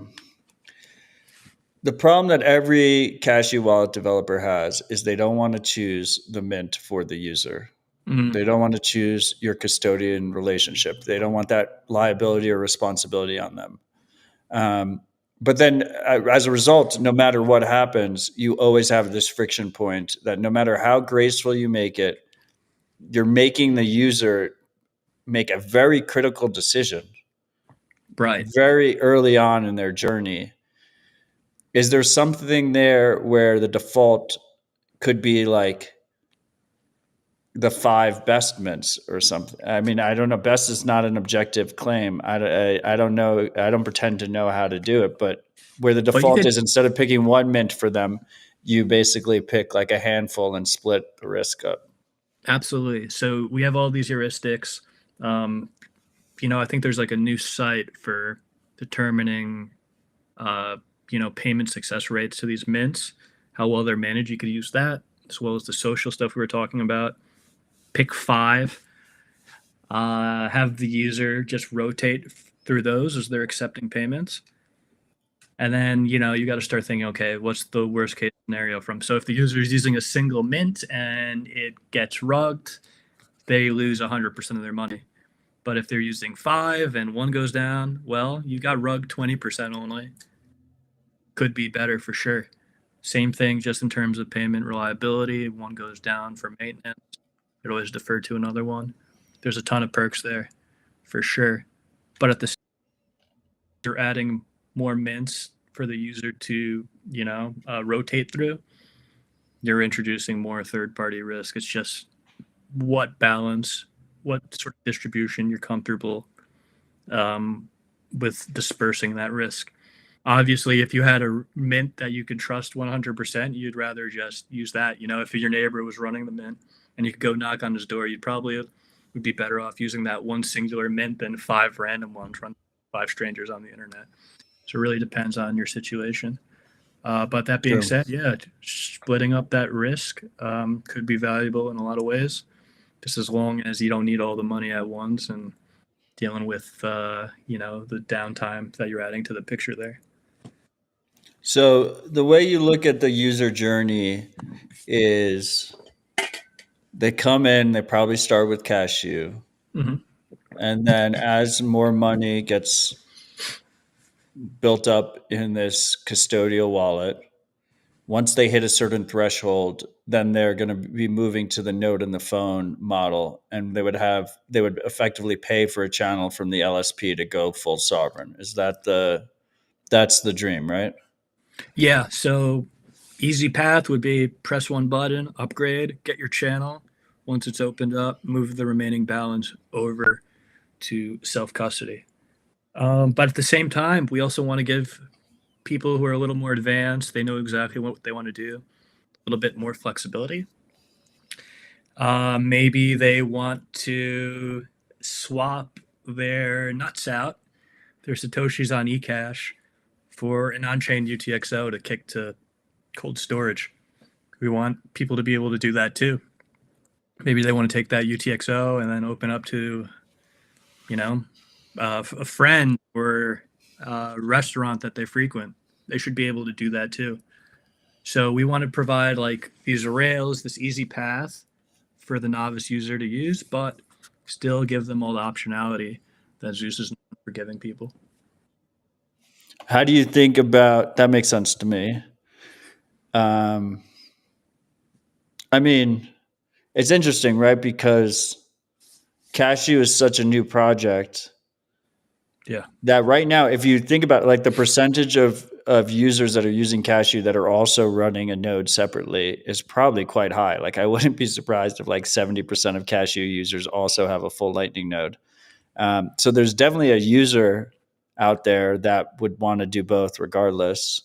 every Cashu wallet developer has is they don't want to choose the mint for the user. Mm-hmm. They don't want to choose your custodian relationship. They don't want that liability or responsibility on them. But then as a result, no matter what happens, you always have this friction point that no matter how graceful you make it, you're making the user make a very critical decision Right. very early on in their journey. Is there something there where the default could be like the 5 best mints or something? I mean, I don't know. Best is not an objective claim. I don't know. I don't pretend to know how to do it, but where the default is, instead of picking one mint for them, you basically pick like a handful and split the risk up. Absolutely. So we have all these heuristics. I think there's like a new site for determining, payment success rates to these mints, how well they're managed. You could use that, as well as the social stuff we were talking about. Pick 5, have the user just rotate through those as they're accepting payments. And then, you got to start thinking, okay, what's the worst case scenario from? So if the user is using a single mint and it gets rugged, they lose 100% of their money. But if they're using 5 and one goes down, well, you got rugged 20% only. Could be better for sure. Same thing just in terms of payment reliability. One goes down for maintenance. It always defer to another one. There's a ton of perks there for sure. But at the same time, you're adding more mints for the user to, rotate through. You're introducing more third-party risk. It's just what balance, what sort of distribution you're comfortable with dispersing that risk. Obviously, if you had a mint that you could trust 100%, you'd rather just use that. If your neighbor was running the mint and you could go knock on his door, would be better off using that one singular mint than 5 random ones run 5 strangers on the internet. So it really depends on your situation. But that being said, splitting up that risk could be valuable in a lot of ways, just as long as you don't need all the money at once and dealing with, the downtime that you're adding to the picture there. So the way you look at the user journey is they come in, they probably start with Cashu. Mm-hmm. And then as more money gets built up in this custodial wallet, once they hit a certain threshold, then they're going to be moving to the node in the phone model, and they would effectively pay for a channel from the LSP to go full sovereign. That's the dream, right? Yeah. So easy path would be press one button, upgrade, get your channel. Once it's opened up, move the remaining balance over to self-custody. But at the same time, we also want to give people who are a little more advanced, they know exactly what they want to do, a little bit more flexibility. Maybe they want to swap their nuts out, their Satoshis on eCash, for an on-chain UTXO to kick to cold storage. We want people to be able to do that too. Maybe they want to take that UTXO and then open up to, a friend or a restaurant that they frequent. They should be able to do that too. So we want to provide like these rails, this easy path for the novice user to use, but still give them all the optionality that Zeus is known for giving people. How do you think about that? Makes sense to me. I mean, it's interesting, right? Because Cashu is such a new project. Yeah. That right now, if you think about like the percentage of users that are using Cashu that are also running a node separately is probably quite high. Like I wouldn't be surprised if like 70% of Cashu users also have a full Lightning node. So there's definitely a user out there that would want to do both regardless.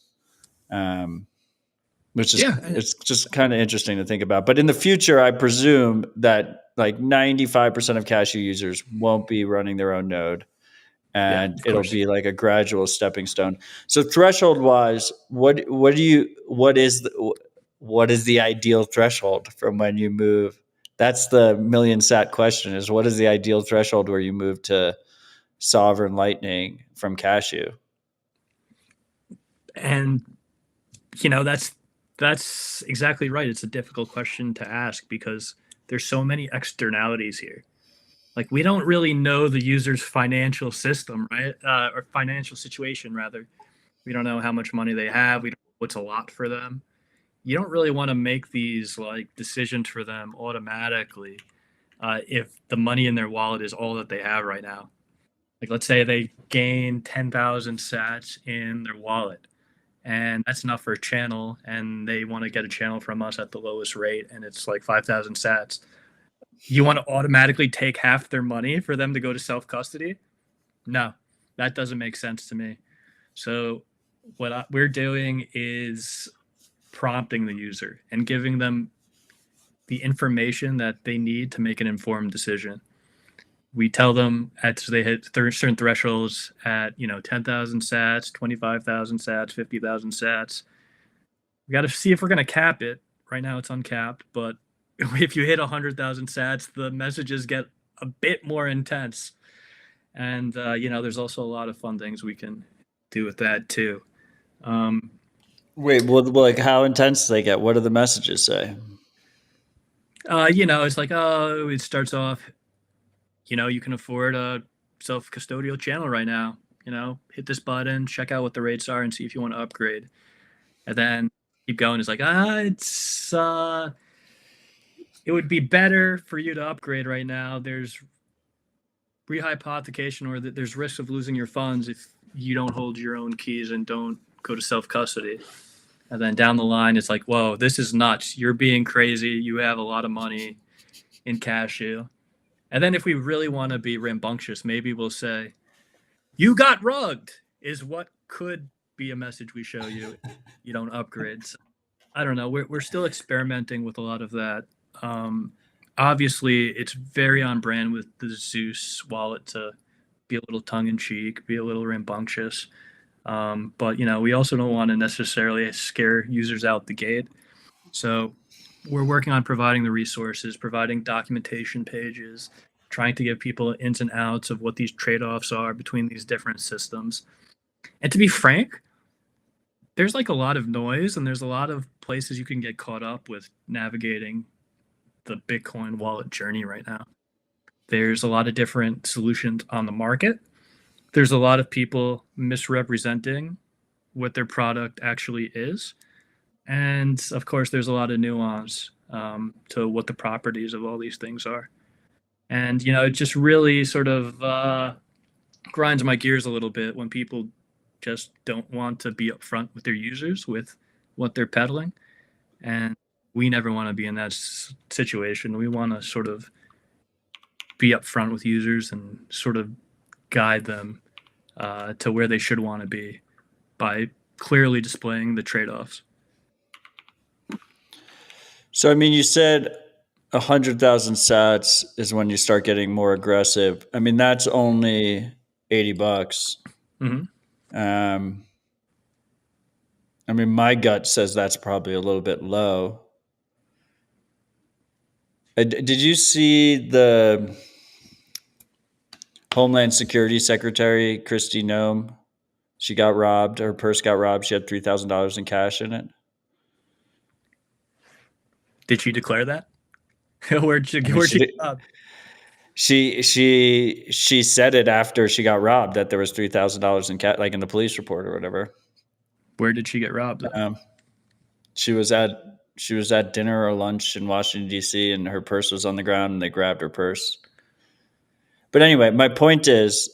Which is it's just kind of interesting to think about. But in the future, I presume that like 95% of Cashu users won't be running their own node. And it'll be like a gradual stepping stone. So threshold wise, what is the ideal threshold from when you move? That's the million sat question, is what is the ideal threshold where you move to sovereign Lightning from Cashu? And that's exactly right. It's a difficult question to ask because there's so many externalities here. Like we don't really know the user's financial system, right? Or financial situation, rather. We don't know how much money they have. We don't know what's a lot for them. You don't really want to make these like decisions for them automatically if the money in their wallet is all that they have right now. Like, let's say they gain 10,000 sats in their wallet, and that's enough for a channel, and they want to get a channel from us at the lowest rate, and it's like 5,000 sats. You want to automatically take half their money for them to go to self-custody? No, that doesn't make sense to me. So what we're doing is prompting the user and giving them the information that they need to make an informed decision. We tell them so they hit certain thresholds at 10,000 sats, 25,000 sats, 50,000 sats. We got to see if we're going to cap it. Right now it's uncapped, but if you hit 100,000 sats, the messages get a bit more intense. And there's also a lot of fun things we can do with that too. Wait, well, like how intense do they get? What do the messages say? It's like, it starts off, you can afford a self-custodial channel right now. Hit this button, check out what the rates are, and see if you want to upgrade. And then keep going. It's like, it would be better for you to upgrade right now. There's rehypothecation, or there's risk of losing your funds if you don't hold your own keys and don't go to self-custody. And then down the line, it's like, whoa, this is nuts. You're being crazy. You have a lot of money in Cashu. And then if we really want to be rambunctious, maybe we'll say, you got rugged, is what could be a message we show you. You don't upgrade. So, I don't know. We're still experimenting with a lot of that. Obviously, it's very on brand with the Zeus wallet to be a little tongue-in-cheek, be a little rambunctious. But, we also don't want to necessarily scare users out the gate. So we're working on providing the resources, providing documentation pages, trying to give people ins and outs of what these trade-offs are between these different systems. And to be frank, there's like a lot of noise, and there's a lot of places you can get caught up with navigating the Bitcoin wallet journey right now. There's a lot of different solutions on the market. There's a lot of people misrepresenting what their product actually is. And of course, there's a lot of nuance to what the properties of all these things are. And, it just really sort of grinds my gears a little bit when people just don't want to be upfront with their users with what they're peddling. And we never want to be in that situation. We want to sort of be upfront with users and sort of guide them to where they should want to be by clearly displaying the trade-offs. So, you said 100,000 sats is when you start getting more aggressive. That's only $80. Mm-hmm. My gut says that's probably a little bit low. Did you see the Homeland Security Secretary, Kristi Noem? She got robbed. Her purse got robbed. She had $3,000 in cash in it. Did she declare that? Where'd she get robbed? She said it after she got robbed that there was $3,000 in cash, like in the police report or whatever. Where did she get robbed? She was at dinner or lunch in Washington, D.C., and her purse was on the ground, and they grabbed her purse. But anyway, my point is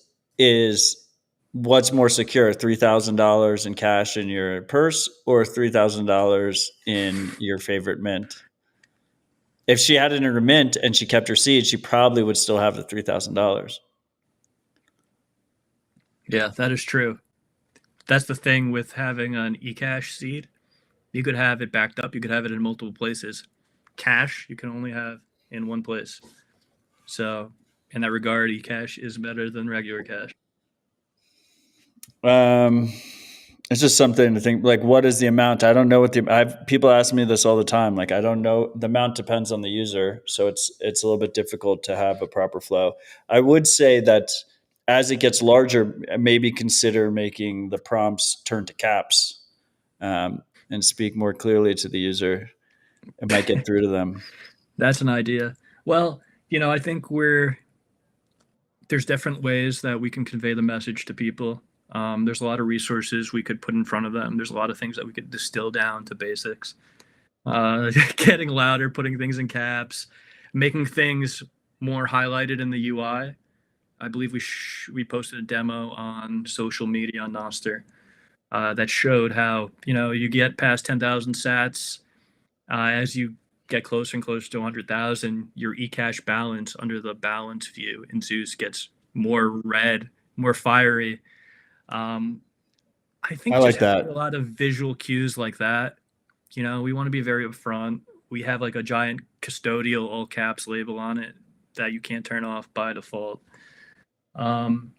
what's more secure, $3,000 in cash in your purse or $3,000 in your favorite mint? If she had it in her mint and she kept her seed, she probably would still have the $3,000. Yeah, that is true. That's the thing with having an eCash seed. You could have it backed up. You could have it in multiple places. Cash, you can only have in one place. So in that regard, eCash is better than regular cash. It's just something to think, like, what is the amount? I don't know what people ask me this all the time. Like, I don't know. The amount depends on the user. So it's a little bit difficult to have a proper flow. I would say that as it gets larger, maybe consider making the prompts turn to caps and speak more clearly to the user. It might get through to them. That's an idea. Well, I think there's different ways that we can convey the message to people. There's a lot of resources we could put in front of them. There's a lot of things that we could distill down to basics. Getting louder, putting things in caps, making things more highlighted in the UI. I believe we posted a demo on social media on Nostr that showed how, you get past 10,000 sats. As you get closer and closer to 100,000, your eCash balance under the balance view in Zeus gets more red, more fiery. I think I like just having that. a lot of visual cues like that, we want to be very upfront. We have like a giant custodial all caps label on it that you can't turn off by default. And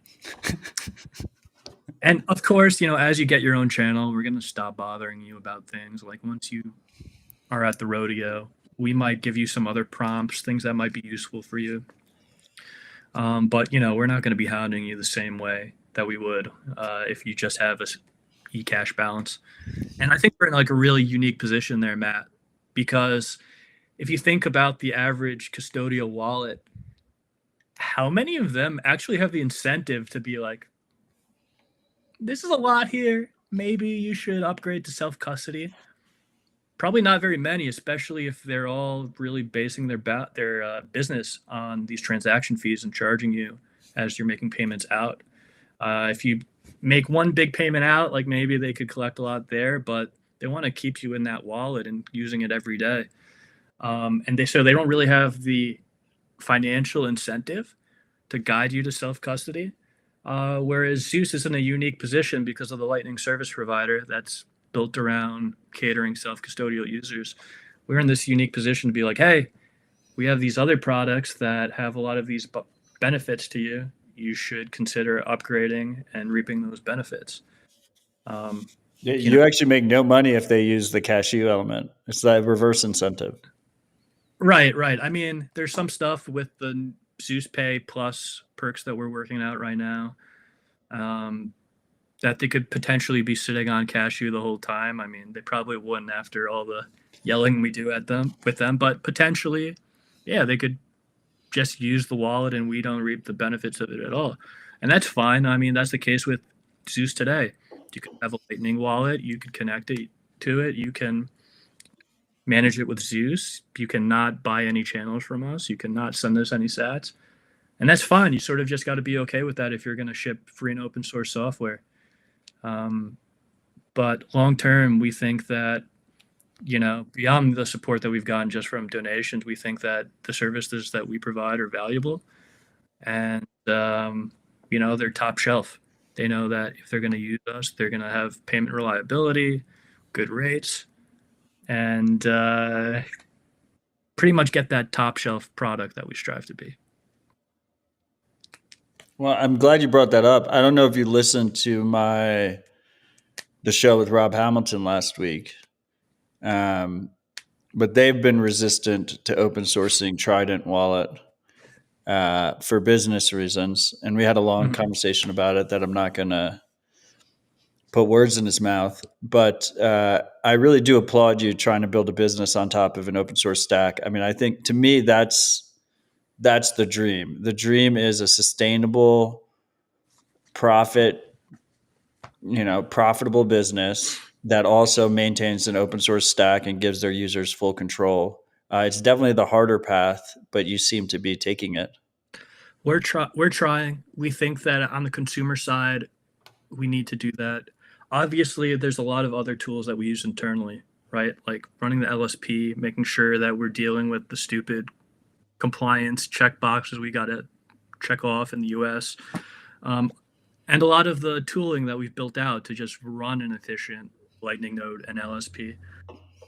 of course, as you get your own channel, we're going to stop bothering you about things. Like once you are at the rodeo, we might give you some other prompts, things that might be useful for you. But, we're not going to be hounding you the same way that we would if you just have a eCash balance. And I think we're in like a really unique position there, Matt, because if you think about the average custodial wallet, how many of them actually have the incentive to be like, this is a lot here. Maybe you should upgrade to self-custody. Probably not very many, especially if they're all really basing their business on these transaction fees and charging you as you're making payments out. If you make one big payment out, like maybe they could collect a lot there, but they want to keep you in that wallet and using it every day. And they don't really have the financial incentive to guide you to self-custody. Whereas Zeus is in a unique position because of the Lightning service provider that's built around catering self-custodial users. We're in this unique position to be like, hey, we have these other products that have a lot of these benefits to you. You should consider upgrading and reaping those benefits. You actually make no money if they use the Cashu element. It's that reverse incentive. Right. I mean, there's some stuff with the Zeus Pay Plus perks that we're working out right now that they could potentially be sitting on Cashu the whole time. I mean, they probably wouldn't after all the yelling we do at them, but potentially, yeah, they could just use the wallet and we don't reap the benefits of it at all. And that's fine. I mean, that's the case with Zeus today. You can have a Lightning wallet, you can connect it to it, you can manage it with Zeus. You cannot buy any channels from us. You cannot send us any sats. And that's fine. You sort of just got to be okay with that if you're going to ship free and open source software. But long term, we think that, beyond the support that we've gotten just from donations, we think that the services that we provide are valuable. And, they're top shelf. They know that if they're going to use us, they're going to have payment reliability, good rates, and pretty much get that top shelf product that we strive to be. Well, I'm glad you brought that up. I don't know if you listened to the show with Rob Hamilton last week, but they've been resistant to open sourcing Trident Wallet for business reasons. And we had a long conversation about it that I'm not going to put words in his mouth. But I really do applaud you trying to build a business on top of an open source stack. I mean, I think to me, that's the dream. The dream is a sustainable profitable business that also maintains an open source stack and gives their users full control. It's definitely the harder path, but you seem to be taking it. We're trying. We think that on the consumer side, we need to do that. Obviously, there's a lot of other tools that we use internally, right? Like running the LSP, making sure that we're dealing with the stupid compliance check boxes we got to check off in the US. And a lot of the tooling that we've built out to just run an efficient Lightning node and LSP.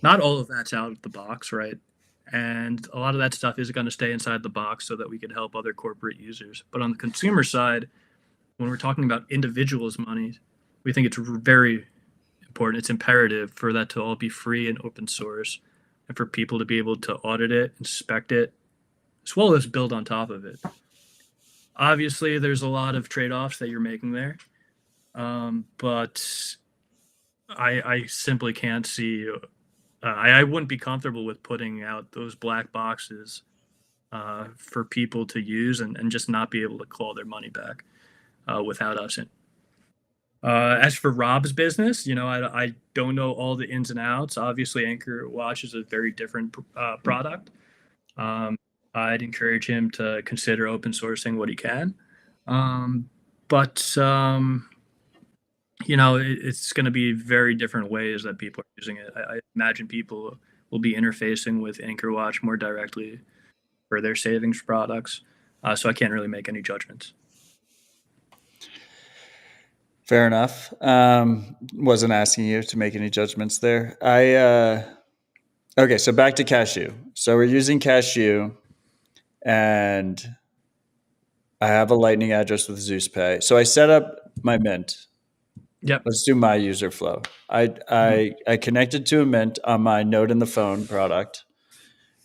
Not all of that's out of the box, right? And a lot of that stuff is going to stay inside the box so that we can help other corporate users. But on the consumer side, when we're talking about individuals' money, we think it's very important. It's imperative for that to all be free and open source and for people to be able to audit it, inspect it, as well as build on top of it. Obviously, there's a lot of trade-offs that you're making there, but I simply can't see. I wouldn't be comfortable with putting out those black boxes for people to use and just not be able to claw their money back without us. As for Rob's business, I don't know all the ins and outs. Obviously, Anchor Watch is a very different product. I'd encourage him to consider open sourcing what he can. But it's going to be very different ways that people are using it. I imagine people will be interfacing with Anchor Watch more directly for their savings products. So I can't really make any judgments. Fair enough. Wasn't asking you to make any judgments there. Okay, so back to Cashu. So we're using Cashu, and I have a Lightning address with Zeus Pay. So I set up my Mint. Yep. Let's do my user flow. I connected to a Mint on my Node in the Phone product.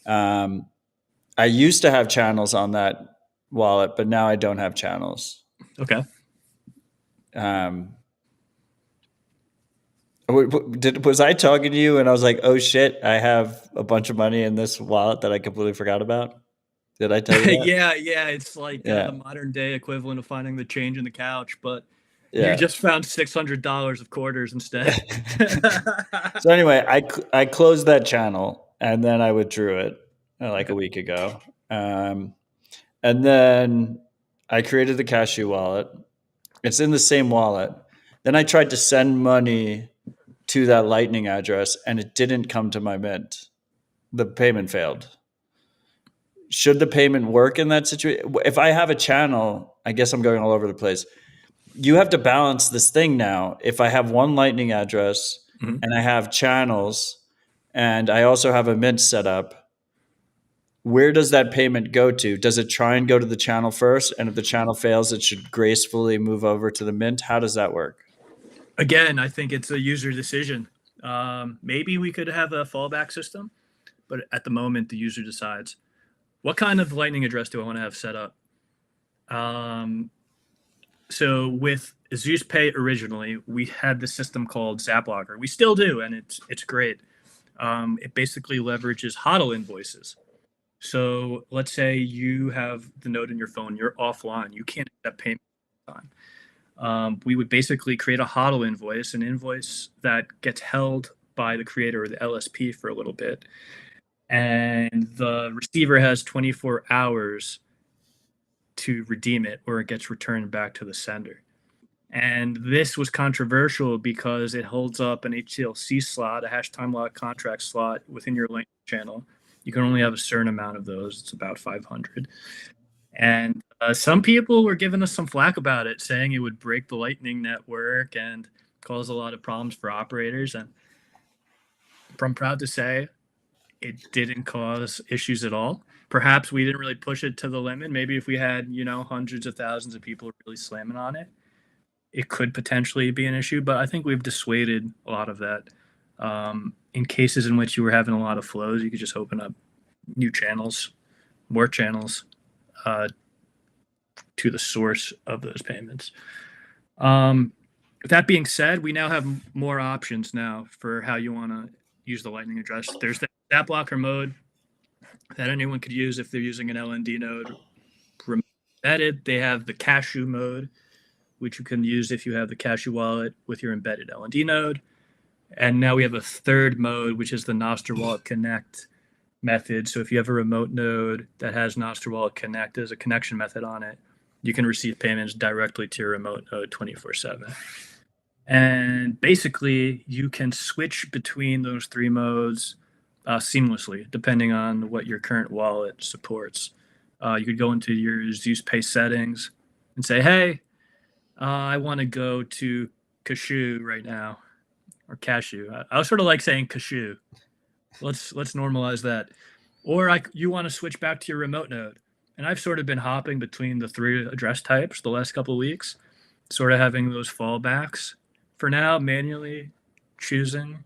I used to have channels on that wallet, but now I don't have channels. Okay. Was I talking to you and I was like, oh shit, I have a bunch of money in this wallet that I completely forgot about? Did I tell you that? Yeah. It's like the modern day equivalent of finding the change in the couch, but you just found $600 of quarters instead. So anyway, I closed that channel and then I withdrew it a week ago. And then I created the Cashu wallet. It's in the same wallet. Then I tried to send money to that Lightning address and it didn't come to my Mint. The payment failed. Should the payment work in that situation? If I have a channel, I guess I'm going all over the place. You have to balance this thing now. If I have one Lightning address and I have channels and I also have a Mint set up, where does that payment go to? Does it try and go to the channel first? And if the channel fails, it should gracefully move over to the Mint? How does that work? Again, I think it's a user decision. Maybe we could have a fallback system, but at the moment, the user decides. What kind of Lightning address do I want to have set up? So with Zeus Pay originally, we had this system called Zaplocker. We still do, and it's great. It basically leverages HODL invoices. So let's say you have the node in your phone, you're offline, you can't accept payment at the time. We would basically create a HODL invoice, an invoice that gets held by the creator or the LSP for a little bit. And the receiver has 24 hours to redeem it, or it gets returned back to the sender. And this was controversial because it holds up an HTLC slot, a hash time lock contract slot within your Lightning channel. You can only have a certain amount of those. It's about 500. And some people were giving us some flack about it, saying it would break the Lightning network and cause a lot of problems for operators. And I'm proud to say it didn't cause issues at all. Perhaps we didn't really push it to the limit. Maybe if we had, hundreds of thousands of people really slamming on it, it could potentially be an issue. But I think we've dissuaded a lot of that. In cases in which you were having a lot of flows, you could just open up new channels, more channels to the source of those payments. That being said, we now have more options now for how you want to use the Lightning address. There's the Zaplocker mode that anyone could use if they're using an LND node. Embedded, they have the Cashu mode, which you can use if you have the Cashu wallet with your embedded LND node. And now we have a third mode, which is the Nostr Wallet Connect method. So if you have a remote node that has Nostr Wallet Connect as a connection method on it, you can receive payments directly to your remote node 24/7. And basically, you can switch between those three modes seamlessly, depending on what your current wallet supports. You could go into your Zeus Pay settings and say, hey, I want to go to Cashu right now. Or Cashew. I sort of like saying Cashew. Let's normalize that. Or you want to switch back to your remote node. And I've sort of been hopping between the three address types the last couple of weeks, sort of having those fallbacks. For now, manually choosing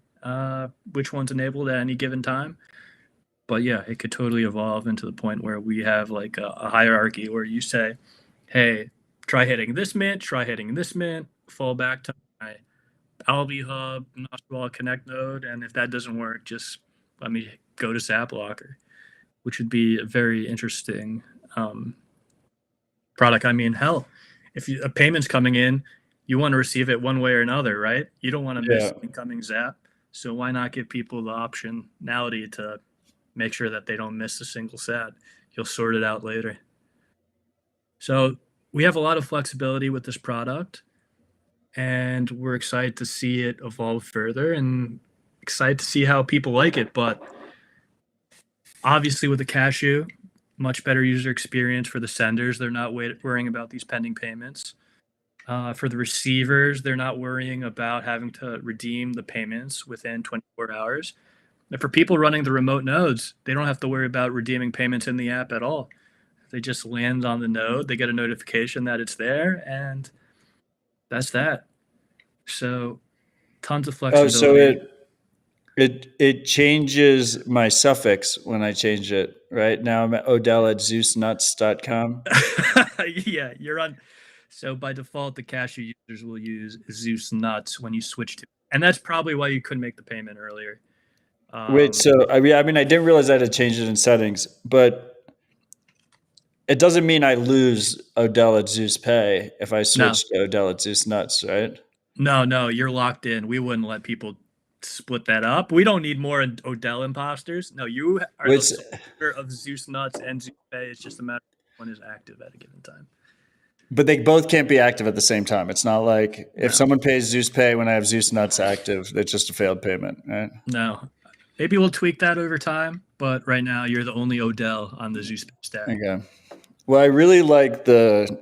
which one's enabled at any given time. But yeah, it could totally evolve into the point where we have like a hierarchy where you say, hey, try hitting this mint, fall back to my Alby Hub, Nostr Wallet Connect node, and if that doesn't work, just let me go to Zaplocker, which would be a very interesting product. I mean, hell, if a payment's coming in, you want to receive it one way or another, right? You don't want to miss incoming Zap, so why not give people the optionality to make sure that they don't miss a single SAT? You'll sort it out later. So we have a lot of flexibility with this product, and we're excited to see it evolve further and excited to see how people like it. But obviously with the Cashu, much better user experience for the senders. They're not worrying about these pending payments. For the receivers, they're not worrying about having to redeem the payments within 24 hours. And for people running the remote nodes, they don't have to worry about redeeming payments in the app at all. They just land on the node, they get a notification that it's there, and that's that. So tons of flexibility. Oh, so it changes my suffix when I change it, right? Now I'm at Odell at ZeusNuts.com. Yeah, you're on. So by default, the Cashu users will use Zeus Nuts when you switch to, and that's probably why you couldn't make the payment earlier. Wait, so I mean, I didn't realize I had to change it in settings, but it doesn't mean I lose Odell at Zeus Pay if I switch to Odell at Zeus Nuts, right? No, you're locked in. We wouldn't let people split that up. We don't need more Odell imposters. No, you are the owner of Zeus Nuts and Zeus Pay. It's just a matter of one is active at a given time. But they both can't be active at the same time. It's not like if someone pays Zeus Pay when I have Zeus Nuts active, it's just a failed payment, right? No. Maybe we'll tweak that over time, but right now you're the only Odell on the Zeus Pay stack. Okay. Well, I really like the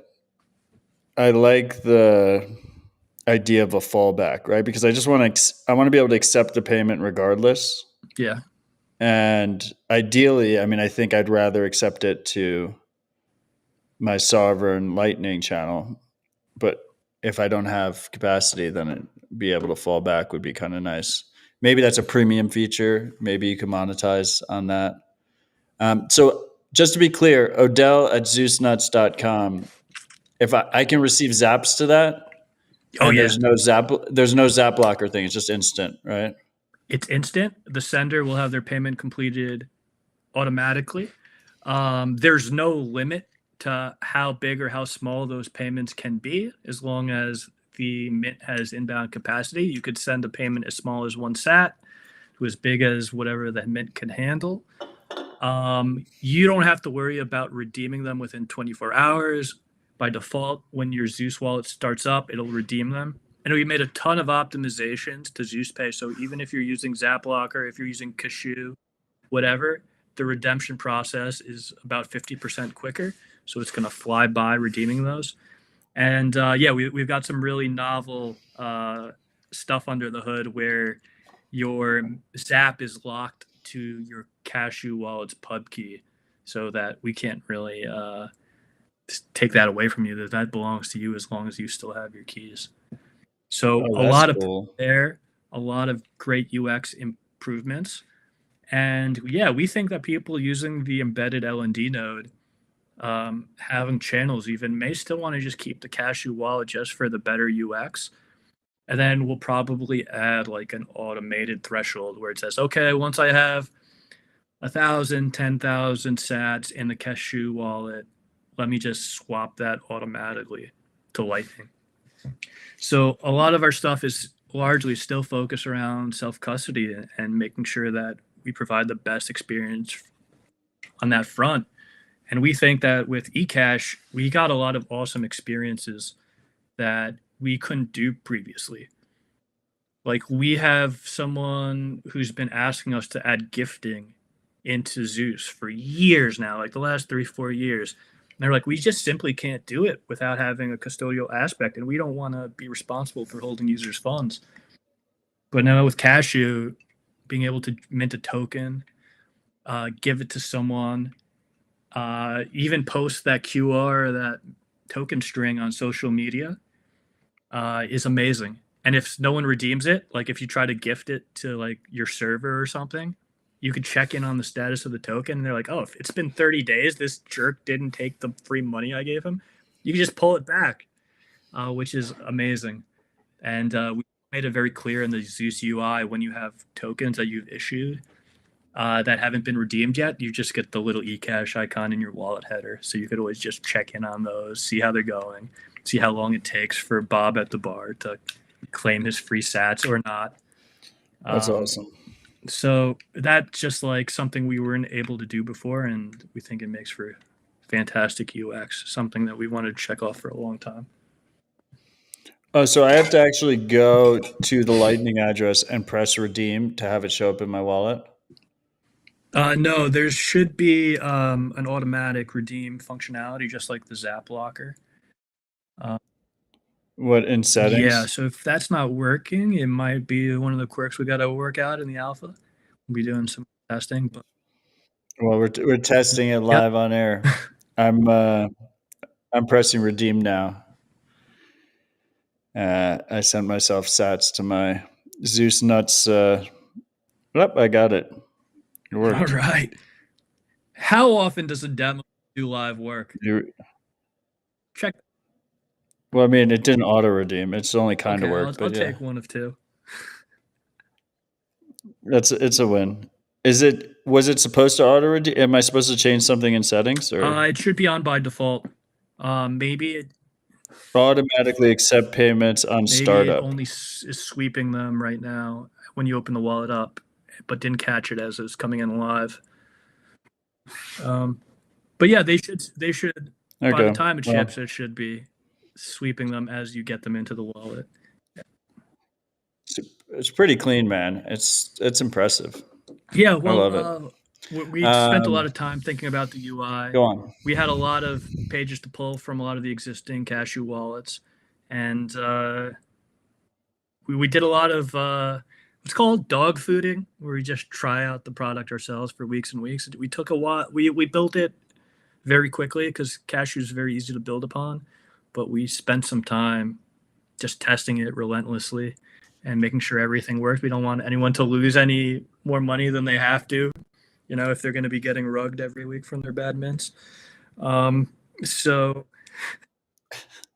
idea of a fallback, right? Because I just want to be able to accept the payment regardless. Yeah. And ideally, I mean, I think I'd rather accept it to my Sovereign Lightning channel. But if I don't have capacity, then be able to fall back would be kind of nice. Maybe that's a premium feature. Maybe you can monetize on that. So just to be clear, Odell at ZeusNuts.com, if I can receive zaps to that, there's no zap blocker thing. It's just instant, right? It's instant. The sender will have their payment completed automatically. There's no limit to how big or how small those payments can be, as long as the Mint has inbound capacity. You could send a payment as small as 1 sat to as big as whatever the Mint can handle. You don't have to worry about redeeming them within 24 hours. By default, when your Zeus wallet starts up, it'll redeem them. And we made a ton of optimizations to Zeus Pay. So even if you're using ZapLocker, if you're using Cashu, whatever, the redemption process is about 50% quicker. So it's going to fly by redeeming those. And we've got some really novel stuff under the hood where your Zap is locked to your Cashu wallet's pub key, so that we can't really take that away from you. That belongs to you as long as you still have your keys. So a lot of there, a lot of great UX improvements. And we think that people using the embedded LND node, having channels even, may still want to just keep the Cashu wallet just for the better UX. And then we'll probably add like an automated threshold where it says, okay, once I have 1,000, 10,000 sats in the Cashu wallet, let me just swap that automatically to Lightning. So a lot of our stuff is largely still focused around self-custody and making sure that we provide the best experience on that front. And we think that with eCash, we got a lot of awesome experiences that we couldn't do previously. Like, we have someone who's been asking us to add gifting into Zeus for years now, like the last 3-4 years. And they're like, we just simply can't do it without having a custodial aspect, and we don't want to be responsible for holding users' funds. But now with Cashu, being able to mint a token, give it to someone, even post that QR, that token string on social media, is amazing. And if no one redeems it, like if you try to gift it to like your server or something, you could check in on the status of the token, and they're like, oh, if it's been 30 days, this jerk didn't take the free money I gave him. You can just pull it back, which is amazing. And we made it very clear in the Zeus UI, when you have tokens that you've issued that haven't been redeemed yet, you just get the little eCash icon in your wallet header. So you could always just check in on those, see how they're going, see how long it takes for Bob at the bar to claim his free sats or not. That's awesome. So that's just like something we weren't able to do before, and we think it makes for fantastic UX, something that we wanted to check off for a long time. Oh, so I have to actually go to the Lightning address and press redeem to have it show up in my wallet? No, there should be an automatic redeem functionality, just like the Zap Locker. What, in settings? Yeah, so if that's not working, it might be one of the quirks we got to work out in the alpha. We'll be doing some testing, but Well, we're testing it live on air. I'm pressing redeem now. I sent myself sats to my Zeus nuts. I got it. It worked. All right. How often does a demo do live work? Check. Well, I mean, it didn't auto redeem. It's only kind of worked. I'll take one of two. It's a win. Was it supposed to auto redeem? Am I supposed to change something in settings? Or it should be on by default. Maybe it automatically accept payments on startup. It only is sweeping them right now when you open the wallet up, but didn't catch it as it's coming in live. But yeah, they should. Okay. By the time it ships, it should be sweeping them as you get them into the wallet. It's pretty clean, man. It's impressive. Yeah, well, I love it. We spent a lot of time thinking about the UI. Go on. We had a lot of pages to pull from a lot of the existing Cashu wallets, and we did a lot of what's called dog fooding, where we just try out the product ourselves for weeks and weeks. We took a while. We built it very quickly because Cashu is very easy to build upon, but we spent some time just testing it relentlessly and making sure everything works. We don't want anyone to lose any more money than they have to, if they're going to be getting rugged every week from their bad mints. So.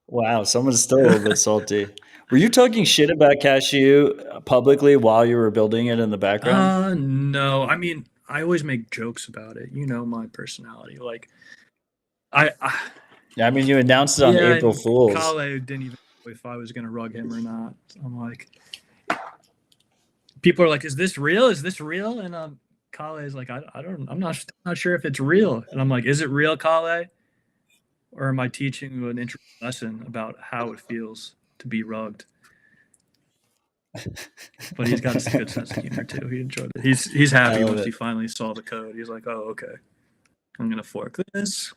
Wow, someone's still a little bit salty. Were you talking shit about Cashu publicly while you were building it in the background? No. I mean, I always make jokes about it. My personality. Like, I mean, you announced it on April Fool's. Kale didn't even know if I was going to rug him or not. I'm like, people are like, "Is this real? Is this real?" And Kale is like, I'm not sure if it's real. And I'm like, "Is it real, Kale? Or am I teaching you an interesting lesson about how it feels to be rugged?" But he's got a good sense of humor too. He enjoyed it. He's happy once he finally saw the code. He's like, "Oh, okay, I'm gonna fork this."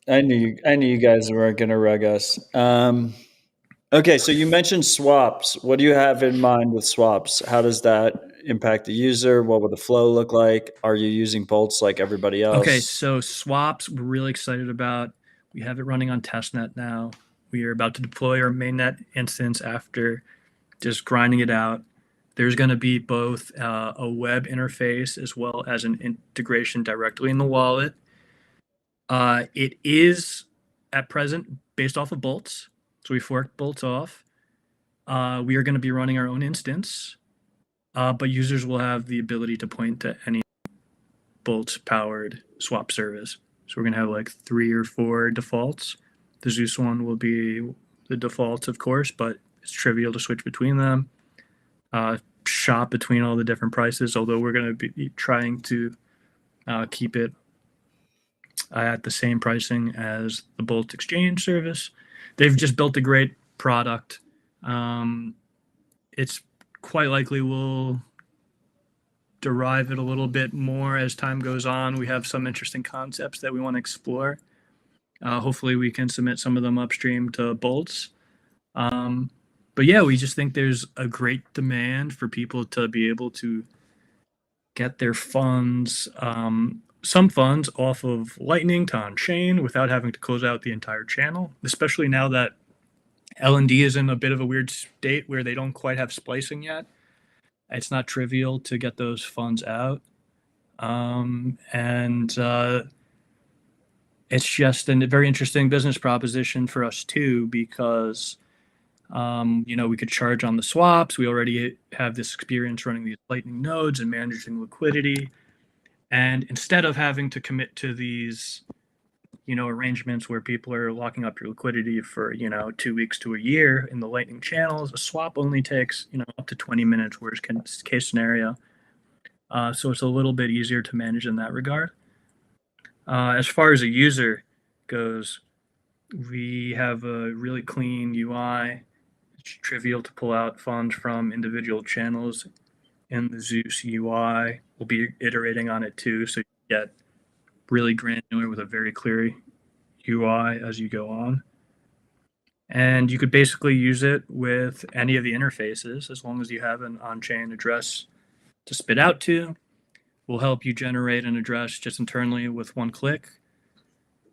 I knew you guys weren't gonna rug us. Okay, so you mentioned swaps. What do you have in mind with swaps? How does that impact the user? What would the flow look like? Are you using bolts like everybody else? Okay, so swaps we're really excited about. We have it running on testnet now. We are about to deploy our mainnet instance after just grinding it out. There's going to be both a web interface as well as an integration directly in the wallet. It is at present based off of bolts. So we forked bolts off. We are going to be running our own instance, but users will have the ability to point to any bolts-powered swap service. So we're going to have like 3 or 4 defaults. The Zeus one will be the defaults, of course, but it's trivial to switch between them. Shop between all the different prices, although we're going to be trying to keep it at the same pricing as the Bolt exchange service. They've just built a great product. It's quite likely we'll derive it a little bit more as time goes on. We have some interesting concepts that we want to explore. Hopefully we can submit some of them upstream to Bolts. But yeah, we just think there's a great demand for people to be able to get their funds, some funds off of Lightning to on-chain without having to close out the entire channel, especially now that LND is in a bit of a weird state where they don't quite have splicing yet. It's not trivial to get those funds out. It's just a very interesting business proposition for us too, because we could charge on the swaps. We already have this experience running these Lightning nodes and managing liquidity. And instead of having to commit to these, arrangements where people are locking up your liquidity for, 2 weeks to a year in the Lightning channels, a swap only takes, up to 20 minutes, worst case scenario. So it's a little bit easier to manage in that regard. As far as a user, goes, we have a really clean UI. It's trivial to pull out funds from individual channels in the Zeus UI. We'll be iterating on it too, so you get really granular with a very clear UI as you go on. And you could basically use it with any of the interfaces as long as you have an on-chain address to spit out to. We'll help you generate an address just internally with one click.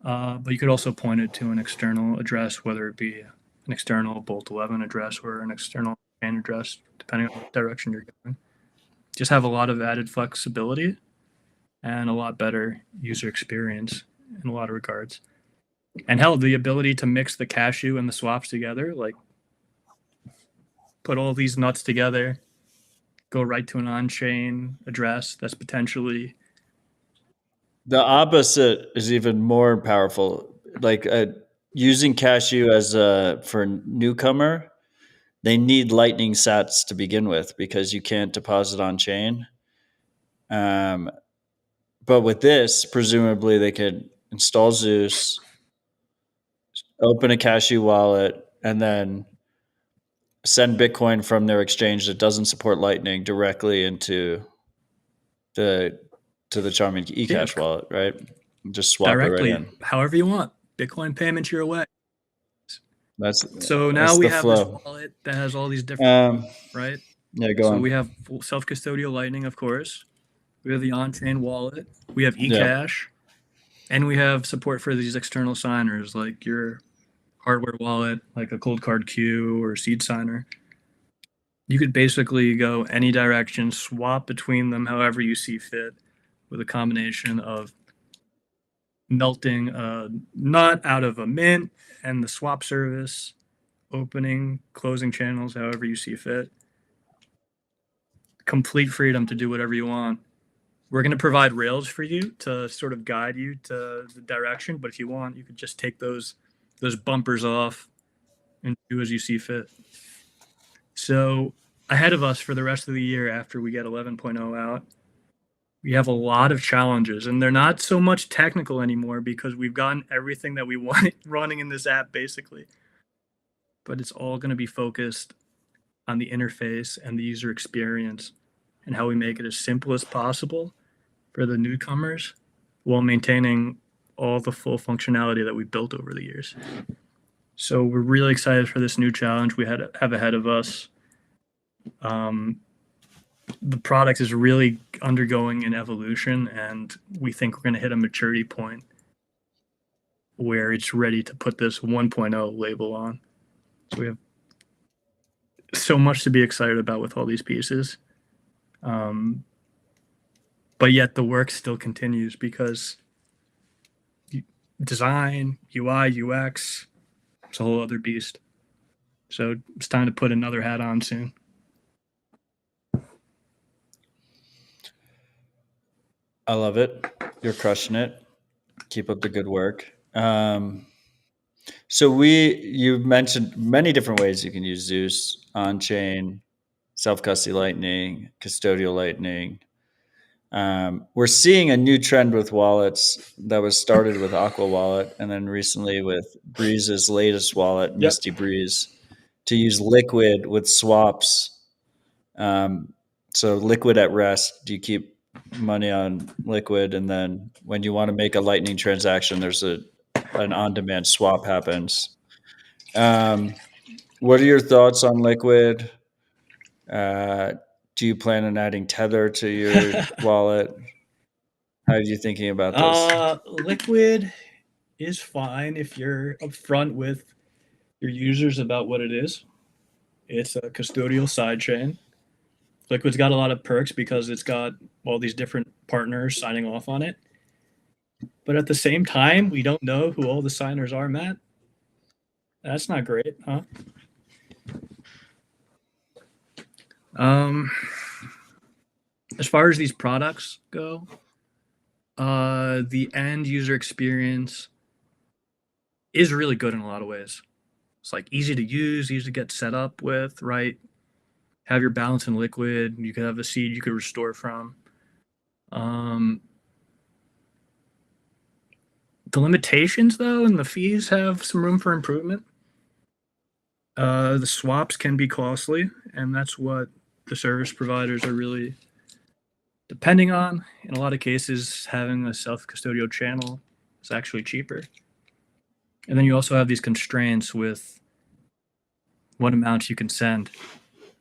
But you could also point it to an external address, whether it be an external Bolt 11 address or an external chain address, depending on what direction you're going. Just have a lot of added flexibility and a lot better user experience in a lot of regards. And hell, the ability to mix the Cashu and the swaps together, like put all these nuts together, go right to an on-chain address that's potentially... The opposite is even more powerful. Like using Cashu as for newcomer, they need Lightning sats to begin with because you can't deposit on chain. But with this, presumably they could install Zeus, open a Cashu wallet, and then send Bitcoin from their exchange that doesn't support Lightning directly into the Charming eCash wallet, right? Just swap directly, it right in. However you want. Bitcoin payments your way. So now that's we the have flow. this wallet that has all these different, right? Yeah, go on. So we have self-custodial Lightning, of course. We have the on-chain wallet. We have eCash. And we have support for these external signers, like your hardware wallet, like a Cold Card Q or Seed Signer. You could basically go any direction, swap between them however you see fit, with a combination of melting a nut out of a mint and the swap service, opening, closing channels however you see fit. Complete freedom to do whatever you want. We're going to provide rails for you to sort of guide you to the direction, but if you want, you could just take those bumpers off and do as you see fit. So ahead of us for the rest of the year after we get 11.0 out, we have a lot of challenges, and they're not so much technical anymore because we've gotten everything that we want running in this app, basically. But it's all going to be focused on the interface and the user experience and how we make it as simple as possible for the newcomers while maintaining all the full functionality that we built over the years. So we're really excited for this new challenge we have ahead of us. The product is really undergoing an evolution, and we think we're going to hit a maturity point where it's ready to put this 1.0 label on. So we have so much to be excited about with all these pieces. But yet the work still continues because design, UI, UX, it's a whole other beast. So it's time to put another hat on soon. I love it. You're crushing it. Keep up the good work. So you mentioned many different ways you can use Zeus: on-chain, self-custody Lightning, custodial Lightning. We're seeing a new trend with wallets that was started with Aqua Wallet and then recently with Breeze's latest wallet, Misty Breeze, to use Liquid with swaps. So Liquid at rest, do you keep money on Liquid, and then when you want to make a Lightning transaction, there's an on-demand swap happens. What are your thoughts on Liquid? Do you plan on adding Tether to your wallet? How are you thinking about this? Liquid is fine if you're upfront with your users about what it is. It's a custodial sidechain. Liquid's got a lot of perks because it's got all these different partners signing off on it. But at the same time, we don't know who all the signers are, Matt. That's not great, huh? As far as these products go, the end user experience is really good in a lot of ways. It's like easy to use, easy to get set up with, right? Have your balance in Liquid. You could have a seed you could restore from. The The limitations, though, and the fees have some room for improvement. The swaps can be costly, and that's what the service providers are really depending on. In a lot of cases, having a self-custodial channel is actually cheaper. And then you also have these constraints with what amounts you can send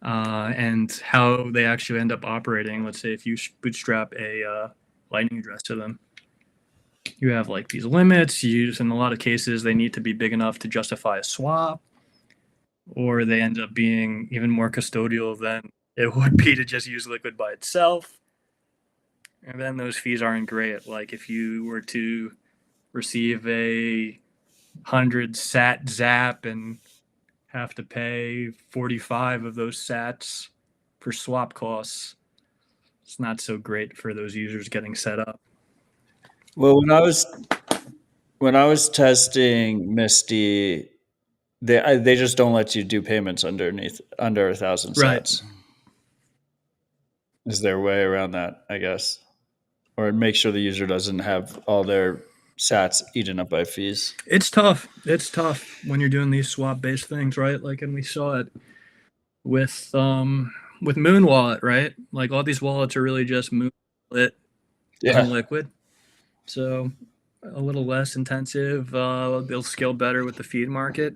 and how they actually end up operating. Let's say if you bootstrap a Lightning address to them, you have like these limits. In a lot of cases, they need to be big enough to justify a swap, or they end up being even more custodial than it would be to just use Liquid by itself. And then those fees aren't great. Like if you were to receive a 100 sat zap and have to pay 45 of those sats for swap costs, it's not so great for those users getting set up. Well, when I was testing Misty, they just don't let you do payments under 1,000 sats. Right. Is there a way around that, I guess? Or make sure the user doesn't have all their sats eaten up by fees? It's tough. It's tough when you're doing these swap-based things, right? Like, and we saw it with Moon Wallet, right? Like all these wallets are really just Moon Wallet and Liquid. So a little less intensive. They'll scale better with the feed market,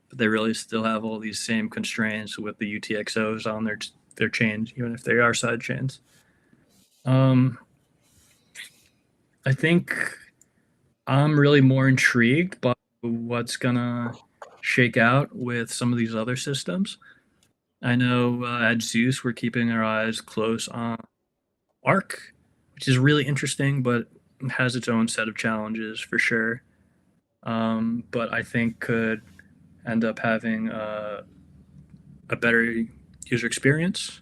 but they really still have all these same constraints with the UTXOs on their chains, even if they are side chains. I think I'm really more intrigued by what's gonna shake out with some of these other systems. I know at Zeus we're keeping our eyes close on Arc, which is really interesting, but has its own set of challenges for sure. But I think could end up having a better user experience,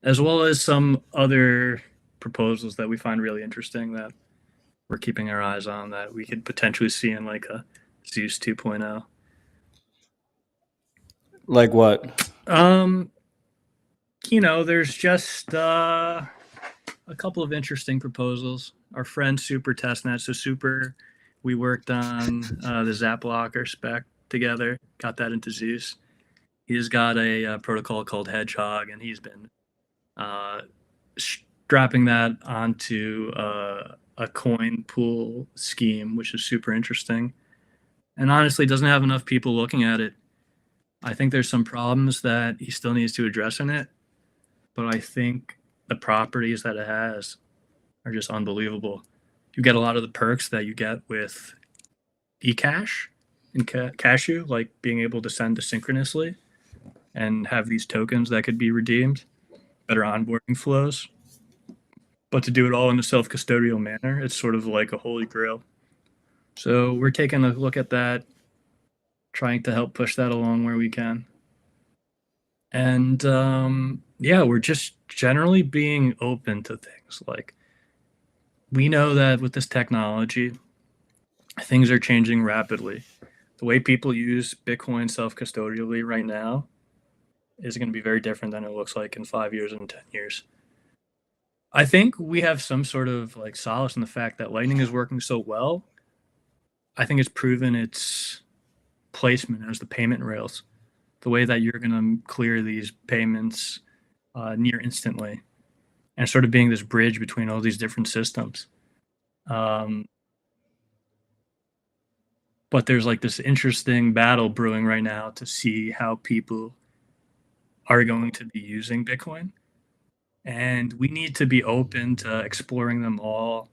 as well as some other proposals that we find really interesting that we're keeping our eyes on that we could potentially see in like a Zeus 2.0. Like what? There's just a couple of interesting proposals. Our friend Super Testnet, so Super, we worked on the Zap Blocker spec together, got that into Zeus. He's got a protocol called Hedgehog, and he's been strapping that onto a coin pool scheme, which is super interesting. And honestly, doesn't have enough people looking at it. I think there's some problems that he still needs to address in it, but I think the properties that it has are just unbelievable. You get a lot of the perks that you get with eCash and Cashu, like being able to send asynchronously and have these tokens that could be redeemed, better onboarding flows. But to do it all in a self-custodial manner, it's sort of like a holy grail. So we're taking a look at that, trying to help push that along where we can. And we're just generally being open to things. Like, we know that with this technology, things are changing rapidly. The way people use Bitcoin self-custodially right now is going to be very different than it looks like in 5 years and 10 years. I think we have some sort of like solace in the fact that Lightning is working so well. I think it's proven its placement as the payment rails, the way that you're going to clear these payments near instantly, and sort of being this bridge between all these different systems. But there's like this interesting battle brewing right now to see how people are going to be using Bitcoin. And we need to be open to exploring them all,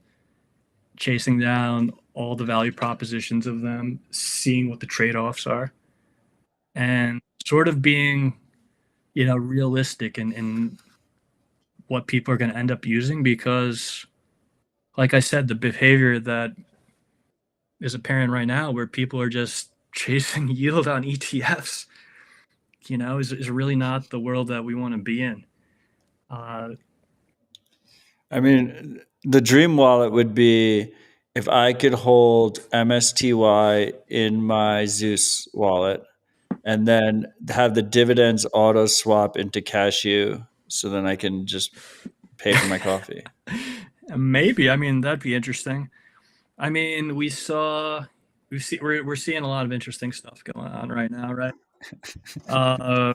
chasing down all the value propositions of them, seeing what the trade-offs are, and sort of being, realistic in what people are going to end up using. Because, like I said, the behavior that is apparent right now, where people are just chasing yield on ETFs, is really not the world that we want to be in. The dream wallet would be if I could hold MSTY in my Zeus wallet and then have the dividends auto swap into Cashu, so then I can just pay for my coffee. Maybe. That'd be interesting. I mean, we're seeing a lot of interesting stuff going on right now, right? I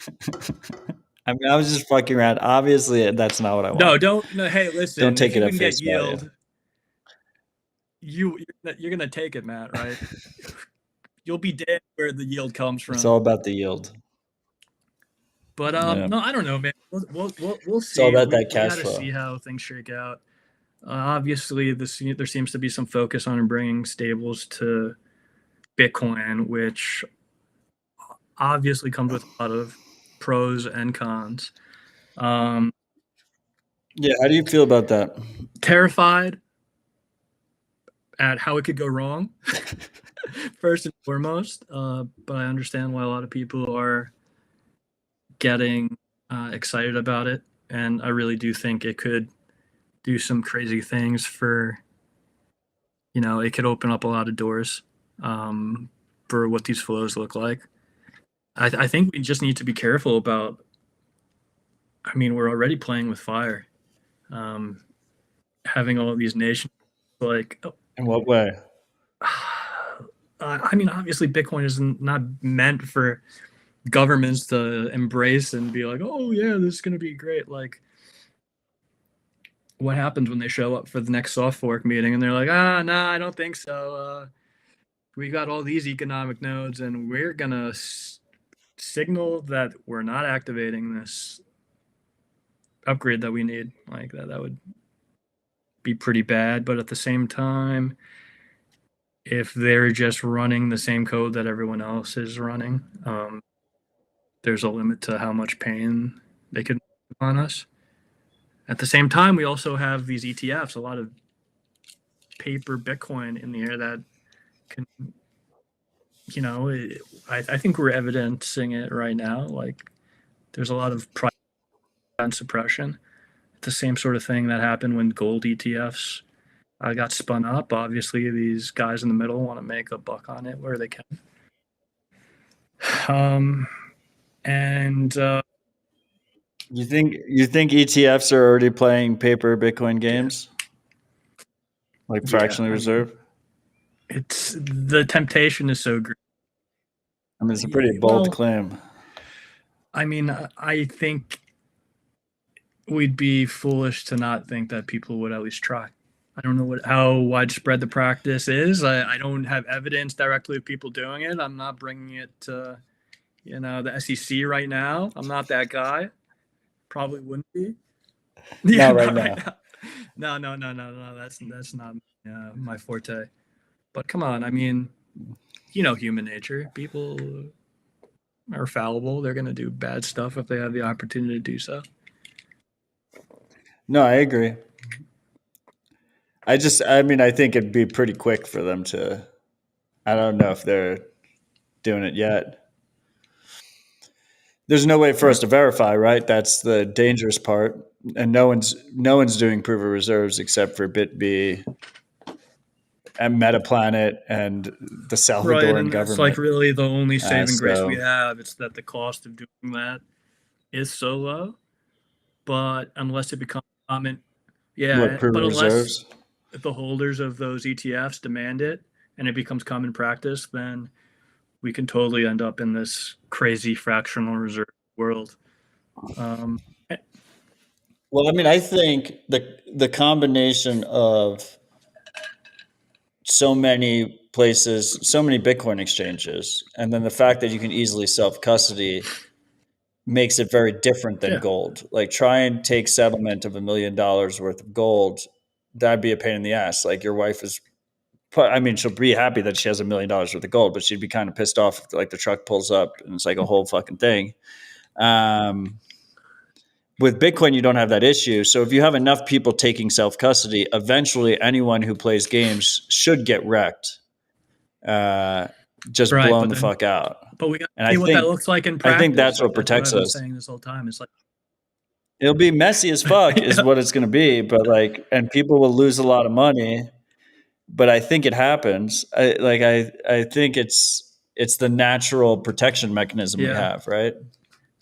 mean, I was just fucking around. Obviously, that's not what I want. No. Hey, listen. Don't take if you it at can face get yield, value. you're gonna take it, Matt. Right? You'll be dead where the yield comes from. It's all about the yield. But no, I don't know, man. We'll see. It's all about that we cash gotta flow. see how things shake out. Obviously, there seems to be some focus on bringing stables to Bitcoin, which obviously comes with a lot of pros and cons. Yeah, how do you feel about that? Terrified at how it could go wrong, first and foremost. But I understand why a lot of people are getting excited about it, and I really do think it could do some crazy things for, it could open up a lot of doors for what these flows look like. I think we just need to be careful about, we're already playing with fire. Having all of these nations like... In what way? Obviously Bitcoin is not meant for governments to embrace and be like, oh yeah, this is going to be great. Like, what happens when they show up for the next soft fork meeting and they're like, I don't think so. We got all these economic nodes and we're going to signal that we're not activating this upgrade that we need. Like that would be pretty bad. But at the same time, if they're just running the same code that everyone else is running, there's a limit to how much pain they can put on us. At the same time, we also have these ETFs, a lot of paper Bitcoin in the air that can, I think we're evidencing it right now. Like, there's a lot of price and suppression. It's the same sort of thing that happened when gold ETFs got spun up. Obviously, these guys in the middle want to make a buck on it where they can. You think ETFs are already playing paper Bitcoin games? Like fractionally reserved? It's the temptation is so great. It's a pretty bold claim. I think we'd be foolish to not think that people would at least try. I don't know how widespread the practice is. I don't have evidence directly of people doing it. I'm not bringing it to, the SEC right now. I'm not that guy. Probably wouldn't be. Not right now. No. That's not my forte. But come on, human nature. People are fallible. They're going to do bad stuff if they have the opportunity to do so. No, I agree. I think it'd be pretty quick for them to. I don't know if they're doing it yet. There's no way for us to verify, right? That's the dangerous part. And no one's doing proof of reserves except for BitB and Metaplanet and the Salvadoran government. That's like really the only saving grace we have. It's that the cost of doing that is so low. But unless it becomes common, proof of reserves? If the holders of those ETFs demand it and it becomes common practice, then we can totally end up in this crazy fractional reserve world. I think the combination of so many places, so many Bitcoin exchanges, and then the fact that you can easily self-custody makes it very different than gold. Like, try and take settlement of $1 million worth of gold. That'd be a pain in the ass. Like, your wife is, she'll be happy that she has $1 million worth of gold, but she'd be kind of pissed off if, like, the truck pulls up and it's like a whole fucking thing. With Bitcoin, you don't have that issue. So if you have enough people taking self-custody, eventually anyone who plays games should get wrecked, just blown the fuck out. But we got to see what that looks like in practice. I think that's what protects us. Saying this whole time, it's like, it'll be messy as fuck is what it's going to be, but and people will lose a lot of money. But I think it happens. I think it's the natural protection mechanism we have, right?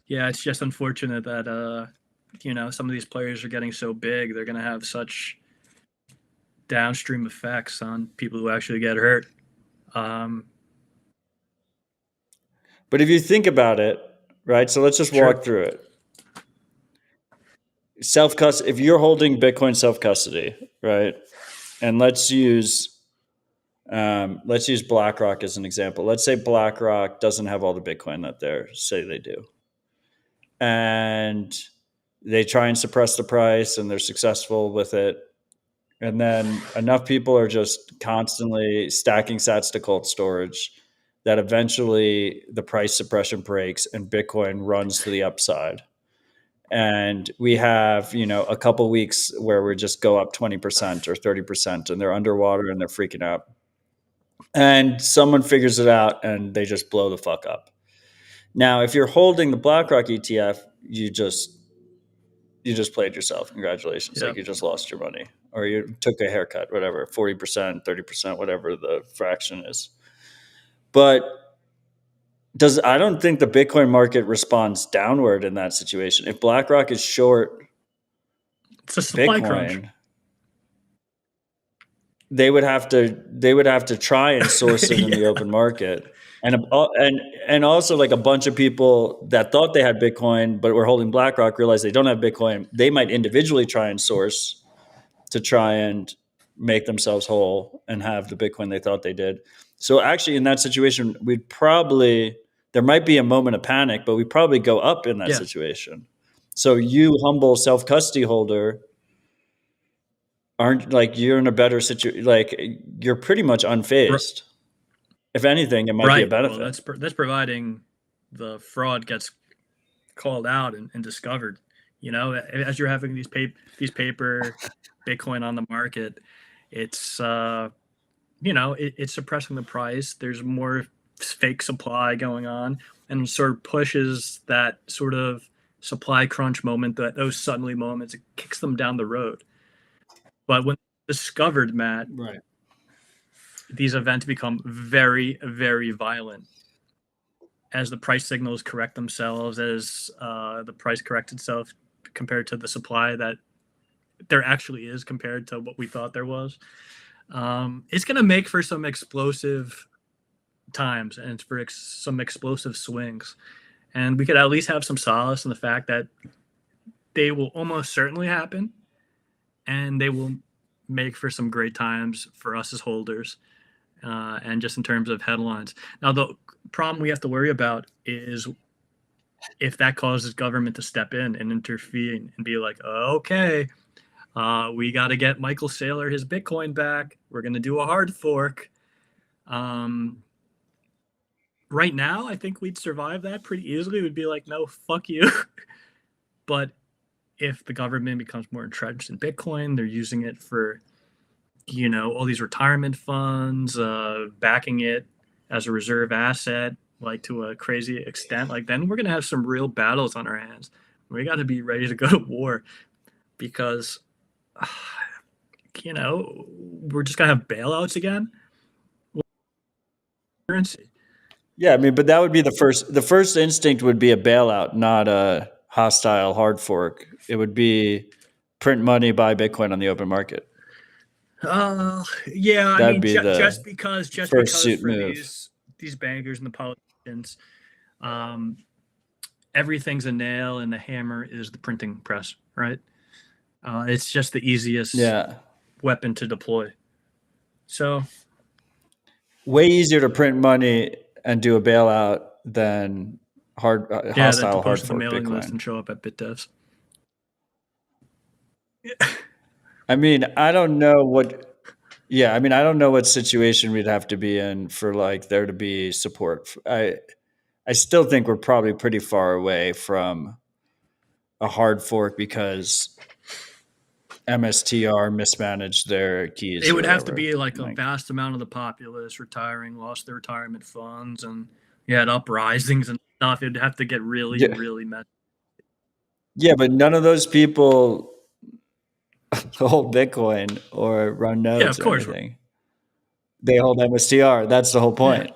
Yeah, it's just unfortunate that some of these players are getting so big. They're going to have such downstream effects on people who actually get hurt. But if you think about it, right? So let's just walk through it. Self-custody. If you're holding Bitcoin self-custody, right? And let's use BlackRock as an example. Let's say BlackRock doesn't have all the Bitcoin that they say they do, and they try and suppress the price, and they're successful with it. And then enough people are just constantly stacking sats to cold storage that eventually the price suppression breaks and Bitcoin runs to the upside. And we have, a couple weeks where we just go up 20% or 30% and they're underwater and they're freaking out. And someone figures it out and they just blow the fuck up. Now, if you're holding the BlackRock ETF, you just played yourself. Congratulations. Yep. Like you just lost your money or you took a haircut, whatever, 40%, 30%, whatever the fraction is. But I don't think the Bitcoin market responds downward in that situation. If BlackRock is short it's a supply Bitcoin, crunch. they would have to try and source it in the open market. And also like a bunch of people that thought they had Bitcoin but were holding BlackRock realize they don't have Bitcoin. They might individually try and source to try and make themselves whole and have the Bitcoin they thought they did. So actually in that situation, there might be a moment of panic, but we probably go up in that situation. So you humble self-custody holder aren't like you're in a better situation. Like you're pretty much unfazed. If anything, it might be a benefit. Well, that's providing the fraud gets called out and discovered. As you're having these paper Bitcoin on the market, it's it's suppressing the price. There's more fake supply going on, and it sort of pushes that sort of supply crunch moment, those suddenly moments, it kicks them down the road. But when discovered, Matt, right, these events become very, very violent as the price signals correct themselves, as the price corrects itself compared to the supply that there actually is compared to what we thought there was. It's going to make for some explosive times and for some explosive swings. And we could at least have some solace in the fact that they will almost certainly happen and they will make for some great times for us as holders. And just in terms of headlines. Now, the problem we have to worry about is if that causes government to step in and intervene and be like, okay, we got to get Michael Saylor his Bitcoin back. We're going to do a hard fork. Right now, I think we'd survive that pretty easily. We'd be like, no, fuck you. But if the government becomes more entrenched in Bitcoin, they're using it for, all these retirement funds, backing it as a reserve asset, like to a crazy extent, like then we're going to have some real battles on our hands. We got to be ready to go to war because, we're just going to have bailouts again. Yeah, I mean, but that would be the first instinct would be a bailout, not a hostile hard fork. It would be print money, buy Bitcoin on the open market. Yeah, That'd I mean, be just because for these bankers and the politicians, everything's a nail and the hammer is the printing press, right? It's just the easiest weapon to deploy. So way easier to print money and do a bailout than hostile hard fork the mailing Bitcoin. List and show up at BitDevs. I mean, I don't know what situation we'd have to be in for like there to be support. I still think we're probably pretty far away from a hard fork because MSTR mismanaged their keys. It would have to be like a vast amount of the populace lost their retirement funds, and you had uprisings and stuff. It'd have to get really messy. Yeah, but none of those people hold Bitcoin or run nodes or anything. They hold MSTR. That's the whole point. Yeah.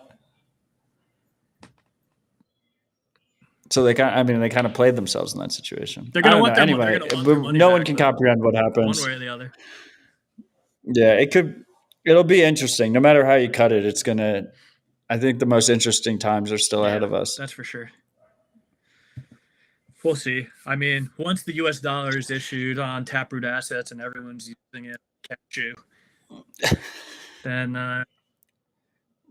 So they kind of played themselves in that situation. They're going to want their anyway. No one can comprehend what happens. One way or the other. Yeah, it'll be interesting. No matter how you cut it, I think the most interesting times are still ahead of us. That's for sure. We'll see. I mean, once the US dollar is issued on taproot assets and everyone's using it, Cashu, then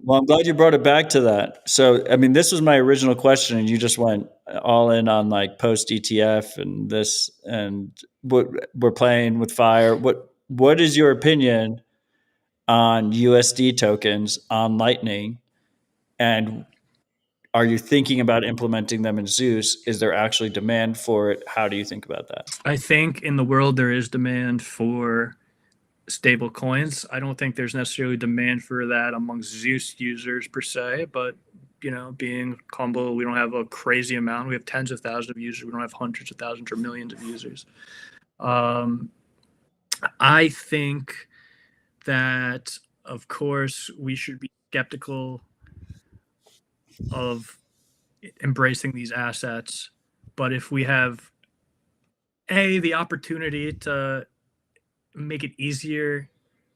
Well, I'm glad you brought it back to that. So, I mean, this was my original question, and you just went all in on like post ETF and this, and what we're playing with fire. What is your opinion on USD tokens on Lightning, and are you thinking about implementing them in Zeus? Is there actually demand for it? How do you think about that? I think in the world there is demand for stable coins. I don't think there's necessarily demand for that among Zeus users per se, but being humble, we don't have a crazy amount. We have tens of thousands of users. We don't have hundreds of thousands or millions of users. I think that, of course, we should be skeptical of embracing these assets. But if we have the opportunity to make it easier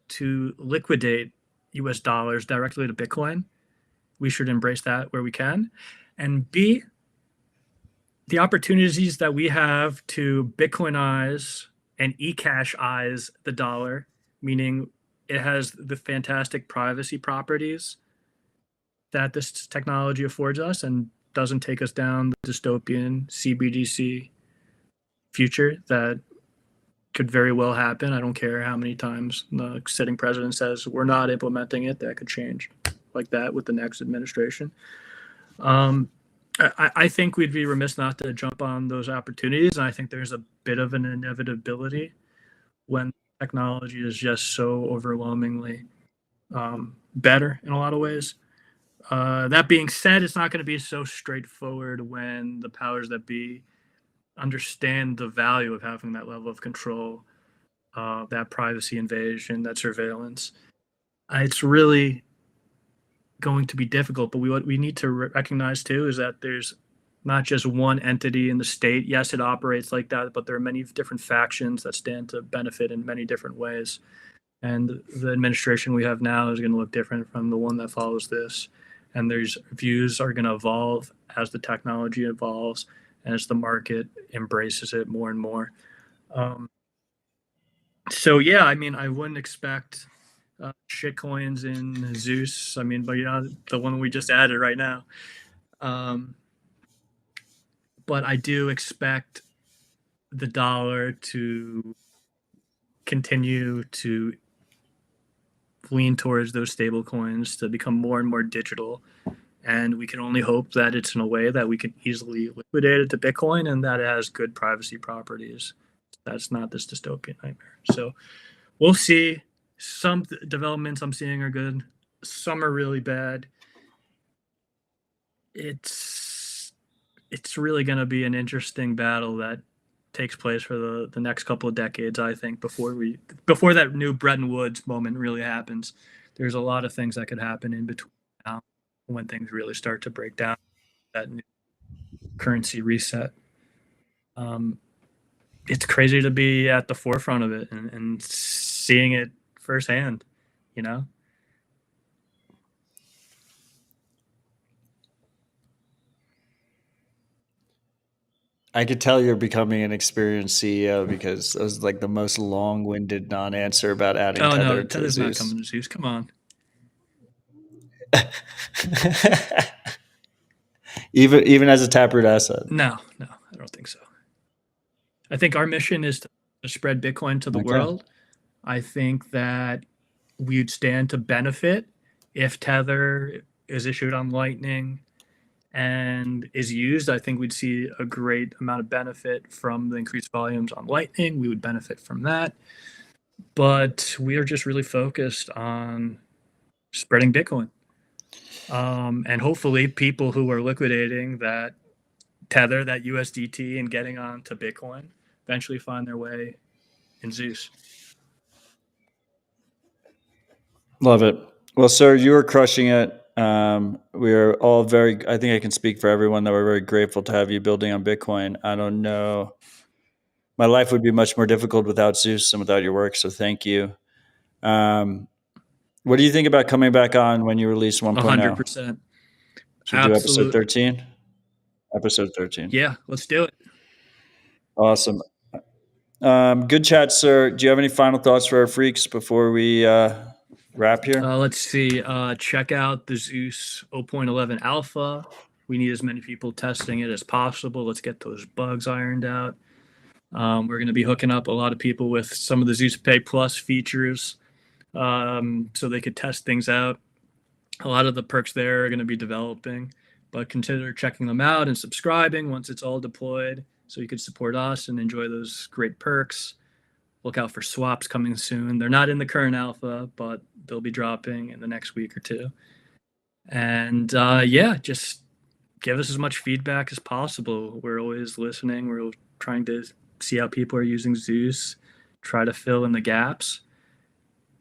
to liquidate US dollars directly to Bitcoin, we should embrace that where we can. And B, the opportunities that we have to Bitcoinize and eCashize the dollar, meaning it has the fantastic privacy properties that this technology affords us and doesn't take us down the dystopian CBDC future that could very well happen. I don't care how many times the sitting president says we're not implementing it. That could change like that with the next administration. I think we'd be remiss not to jump on those opportunities. And I think there's a bit of an inevitability when technology is just so overwhelmingly better in a lot of ways. That being said, it's not going to be so straightforward when the powers that be understand the value of having that level of control, that privacy invasion, that surveillance. It's really going to be difficult, but what we need to recognize too is that there's not just one entity in the state. Yes, it operates like that, but there are many different factions that stand to benefit in many different ways. And the administration we have now is going to look different from the one that follows this. And there's views are going to evolve as the technology evolves and as the market embraces it more and more. So yeah, I mean, I wouldn't expect shitcoins in Zeus. I mean, but the one we just added right now. But I do expect the dollar to continue to lean towards those stable coins to become more and more digital. And we can only hope that it's in a way that we can easily liquidate it to Bitcoin and that it has good privacy properties. That's not this dystopian nightmare. So we'll see. Some developments I'm seeing are good. Some are really bad. It's really going to be an interesting battle that takes place for the next couple of decades, I think, before that new Bretton Woods moment really happens. There's a lot of things that could happen in between now when things really start to break down, that new currency reset. It's crazy to be at the forefront of it and seeing it firsthand, I could tell you're becoming an experienced CEO because that was like the most long-winded non-answer about adding Tether to Tether's Zeus. not coming to Zeus. Come on. even as a taproot asset? No, I don't think so. I think our mission is to spread Bitcoin to the world. I think that we'd stand to benefit if Tether is issued on Lightning and is used. I think we'd see a great amount of benefit from the increased volumes on Lightning. We would benefit from that. But we are just really focused on spreading Bitcoin. And hopefully people who are liquidating that Tether, that USDT, and getting on to Bitcoin eventually find their way in Zeus. Love it. Well, sir, you are crushing it. We are all I think I can speak for everyone that we're very grateful to have you building on Bitcoin. I don't know. My life would be much more difficult without Zeus and without your work. So thank you. What do you think about coming back on when you release 1.0? 100%. Should we do episode 13? Episode 13. Yeah, let's do it. Awesome. Good chat, sir. Do you have any final thoughts for our freaks before we wrap here? Let's see. Check out the Zeus 0.11 alpha. We need as many people testing it as possible. Let's get those bugs ironed out. We're going to be hooking up a lot of people with some of the Zeus Pay Plus features so they could test things out. A lot of the perks there are going to be developing, but consider checking them out and subscribing once it's all deployed so you can support us and enjoy those great perks. Look out for swaps coming soon. They're not in the current alpha, but they'll be dropping in the next week or two. And just give us as much feedback as possible. We're always listening. We're trying to see how people are using Zeus, try to fill in the gaps.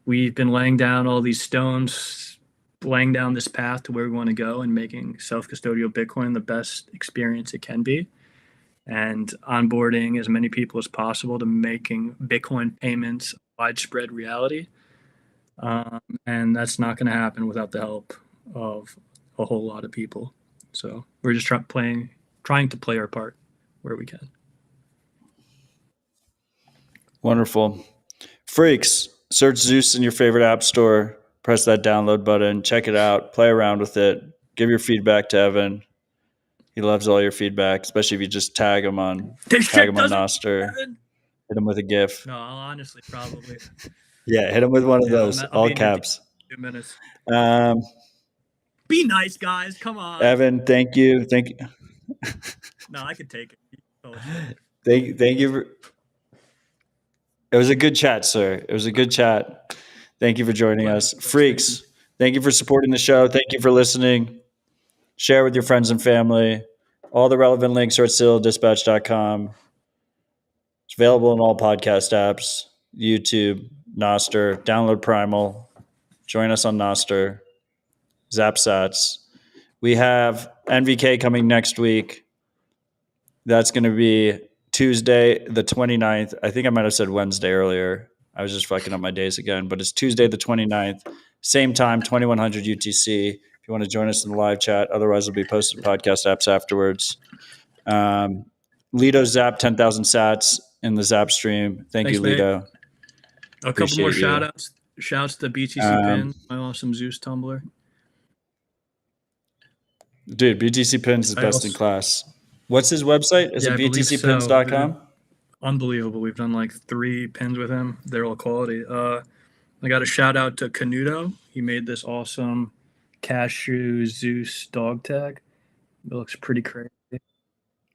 We've been laying down all these stones, laying down this path to where we want to go and making self-custodial Bitcoin the best experience it can be, and onboarding as many people as possible to making Bitcoin payments a widespread reality. And that's not going to happen without the help of a whole lot of people. So we're just trying to play our part where we can. Wonderful. Freaks, search Zeus in your favorite app store. Press that download button. Check it out. Play around with it. Give your feedback to Evan. He loves all your feedback, especially if you just tag him on Noster. Hit him with a GIF. No, I'll honestly probably. Yeah, hit him with one of those, all caps. 2 minutes. Be nice, guys. Come on. Evan, thank you. No, I could take it. Thank you. It was a good chat, sir. It was a good chat. Thank you for joining us. Freaks, thank you for supporting the show. Thank you for listening. Share with your friends and family. All the relevant links are at citadel-dispatch.com. It's available in all podcast apps, YouTube, Noster, download Primal. Join us on Noster, Zapsats. We have NVK coming next week. That's going to be Tuesday, the 29th. I think I might have said Wednesday earlier. I was just fucking up my days again, but it's Tuesday, the 29th. Same time, 2100 UTC. If you want to join us in the live chat, otherwise it'll be posted podcast apps afterwards. Lido Zap 10,000 sats in the Zap stream. Thanks, you, Lido. Mate. A couple more shout-outs. Shouts to BTC Pins, my awesome Zeus Tumblr. Dude, BTC Pins is best in class. What's his website? Is it btcpins.com? Unbelievable. We've done like 3 pins with him. They're all quality. I got a shout out to Canudo. He made this awesome Cashu Zeus dog tag. It looks pretty crazy.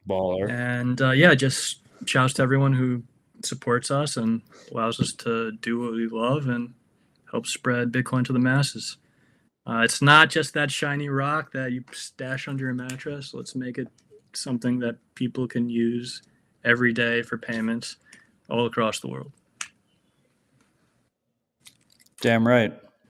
Baller. And just shouts to everyone who supports us and allows us to do what we love and help spread Bitcoin to the masses. It's not just that shiny rock that you stash under your mattress. Let's make it something that people can use every day for payments all across the world. Damn right.